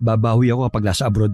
babawi ako kapag nasa abroad.